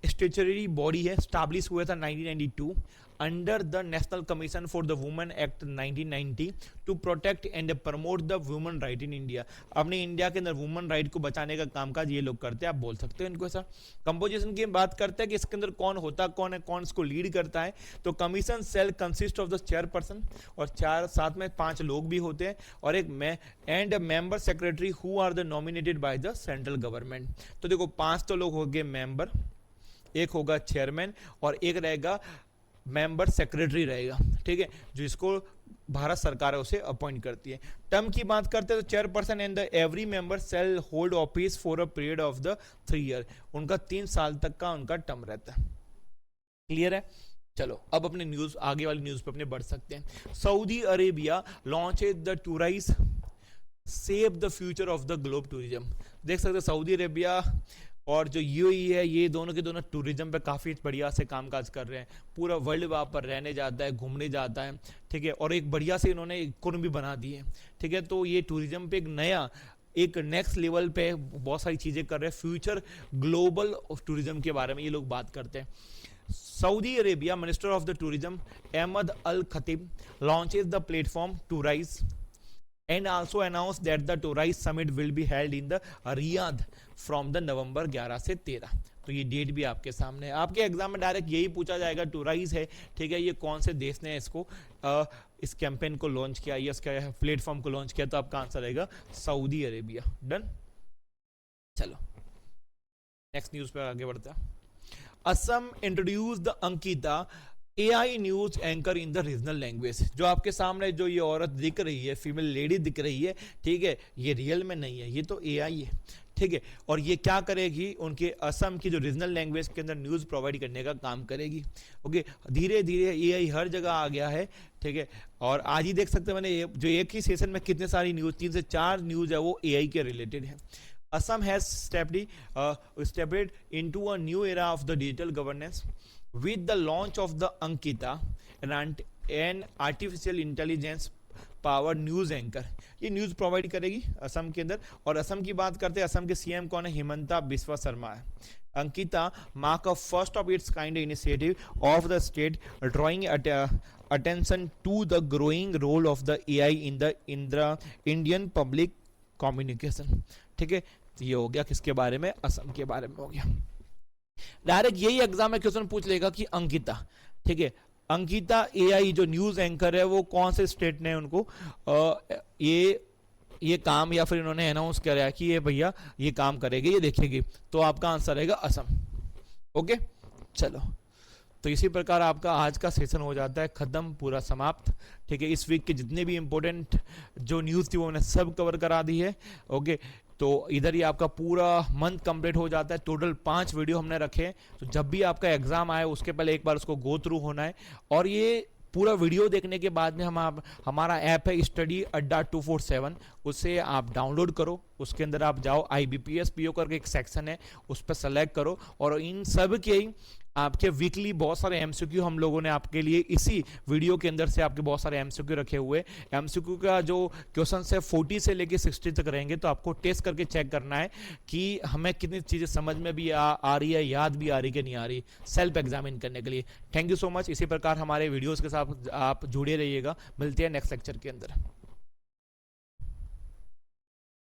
स्टेचुटरी बॉडी है, स्टैब्लिश हुआ था 1992 under the national commission for the women act 1990 to protect and promote the women right in India. अपने इंडिया के अंदर वुमेन राइट को बचाने का कामकाज ये लोग करते हैं, आप बोल सकते हो इनको ऐसा। कंपोजिशन की बात करते हैं कि इसके अंदर कौन होता है, कौन है, कौन इसको लीड करता है, तो commission cell consist of the chairperson और साथ में 5 लोग भी होते हैं और एक and member secretary who are the nominated by the central government. तो देखो 5 तो लोग हो गए मेंबर, एक होगा चेयरमैन और एक रहेगा मेंबर सेक्रेटरी रहेगा, ठीक है, जो इसको भारत सरकार उसे अपॉइंट करती है। टर्म की बात करते हैं तो chairperson and the every member cell hold office for a period of the 3 year, उनका 3 साल तक का उनका टर्म रहता है। क्लियर है? चलो अब अपने न्यूज, आगे वाली न्यूज पे अपने बढ़ सकते हैं। Saudi Arabia launched the Tourise save the future of the globe tourism. देख सकते हैं सऊदी अरेबिया और जो यूएई है, ये दोनों के दोनों टूरिज्म पे काफ़ी बढ़िया से कामकाज कर रहे हैं। पूरा वर्ल्ड वहाँ पर रहने जाता है, घूमने जाता है, ठीक है, और एक बढ़िया से इन्होंने इकोनॉमी बना दी है, ठीक है। तो ये टूरिज्म पे एक नेक्स्ट लेवल पे बहुत सारी चीज़ें कर रहे हैं। फ्यूचर ग्लोबल टूरिज्म के बारे में ये लोग बात करते हैं। Saudi Arabia minister of the tourism Ahmed Al Khateeb launches the platform Tourise and also announced that the Tourise Summit will be held in the Riyadh from the November 11 से 13। तो ये डेट भी आपके सामने है। आपके एग्जाम में direct यही पूछा जाएगा, टूराइज है, ठीक है, ये कौन से देश ने इसको इस कैंपेन को लॉन्च किया, या इसका प्लेटफॉर्म को लॉन्च किया, तो आपका आंसर रहेगा सऊदी अरेबिया। डन। चलो नेक्स्ट न्यूज पे आगे बढ़ते हैं। Assam introduce the Ankita AI news anchor in the regional language. जो आपके सामने जो ये औरत दिख रही है, फीमेल लेडी दिख रही है, ठीक है, ये रियल में नहीं है, ये तो AI है, ठीक है। और ये क्या करेगी, उनके असम की जो रीजनल लैंग्वेज के अंदर न्यूज़ प्रोवाइड करने का काम करेगी। ओके, धीरे धीरे AI हर जगह आ गया है, ठीक है। और आज ही देख सकते हैं मैंने जो एक ही सेशन में कितने सारी न्यूज़, 3 से 4 न्यूज़ है वो AI के रिलेटेड है। Assam has stepped into a new era of the digital governance with the launch of the Ankita, an artificial intelligence power news anchor, ये न्यूज़ प्रोवाइड करेगी असम के अंदर। और असम की बात करते हैं, असम के सीएम कौन है? हिमंता बिस्वा शर्मा है। Ankita mark a first of its kind initiative of the state drawing attention to the growing role of the AI in the Indian public communication। ठीक है, ये हो गया किसके बारे में? असम के बारे में हो गया। डायरेक्ट यही एग्जाम में क्वेश्चन पूछ लेगा कि अंकिता, ठीक है, अंकिता एआई जो न्यूज एंकर है वो कौन से स्टेट ने उनको ये काम या फिर इन्होंने अनाउंस किया कि ये भैया ये काम करेगी, ये देखेगी, तो आपका आंसर रहेगा असम। ओके, चलो, तो इसी प्रकार आपका आज का सेशन हो जाता है खत्म, पूरा समाप्त। ठीक है, इस वीक के जितने भी इंपॉर्टेंट जो न्यूज़ थी वो मैंने सब कवर करा दी है। ओके, तो इधर ही आपका पूरा मंथ कंप्लीट हो जाता है। टोटल 5 वीडियो हमने रखे हैं, तो जब भी आपका एग्जाम आए उसके पहले एक बार उसको गो थ्रू होना है। और ये पूरा वीडियो देखने के बाद में हमारा ऐप है स्टडी अड्डा 247, उसे आप डाउनलोड करो। उसके अंदर आप जाओ, IBPS PO करके एक सेक्शन है, उस पर सेलेक्ट करो। और इन सब के आपके वीकली बहुत सारे MCQ हम लोगों ने आपके लिए इसी वीडियो के अंदर से आपके बहुत सारे MCQ रखे हुए। MCQ का जो क्वेश्चन है 40 से लेके 60 तक रहेंगे, तो आपको टेस्ट करके चेक करना है कि हमें कितनी चीज़ें समझ में भी आ रही है, याद भी आ रही है कि नहीं आ रही, सेल्फ एग्जामिन करने के लिए। Thank you so much. इसी प्रकार हमारे वीडियोज़ के साथ आप जुड़े रहिएगा। मिलते हैं नेक्स्ट लेक्चर के अंदर।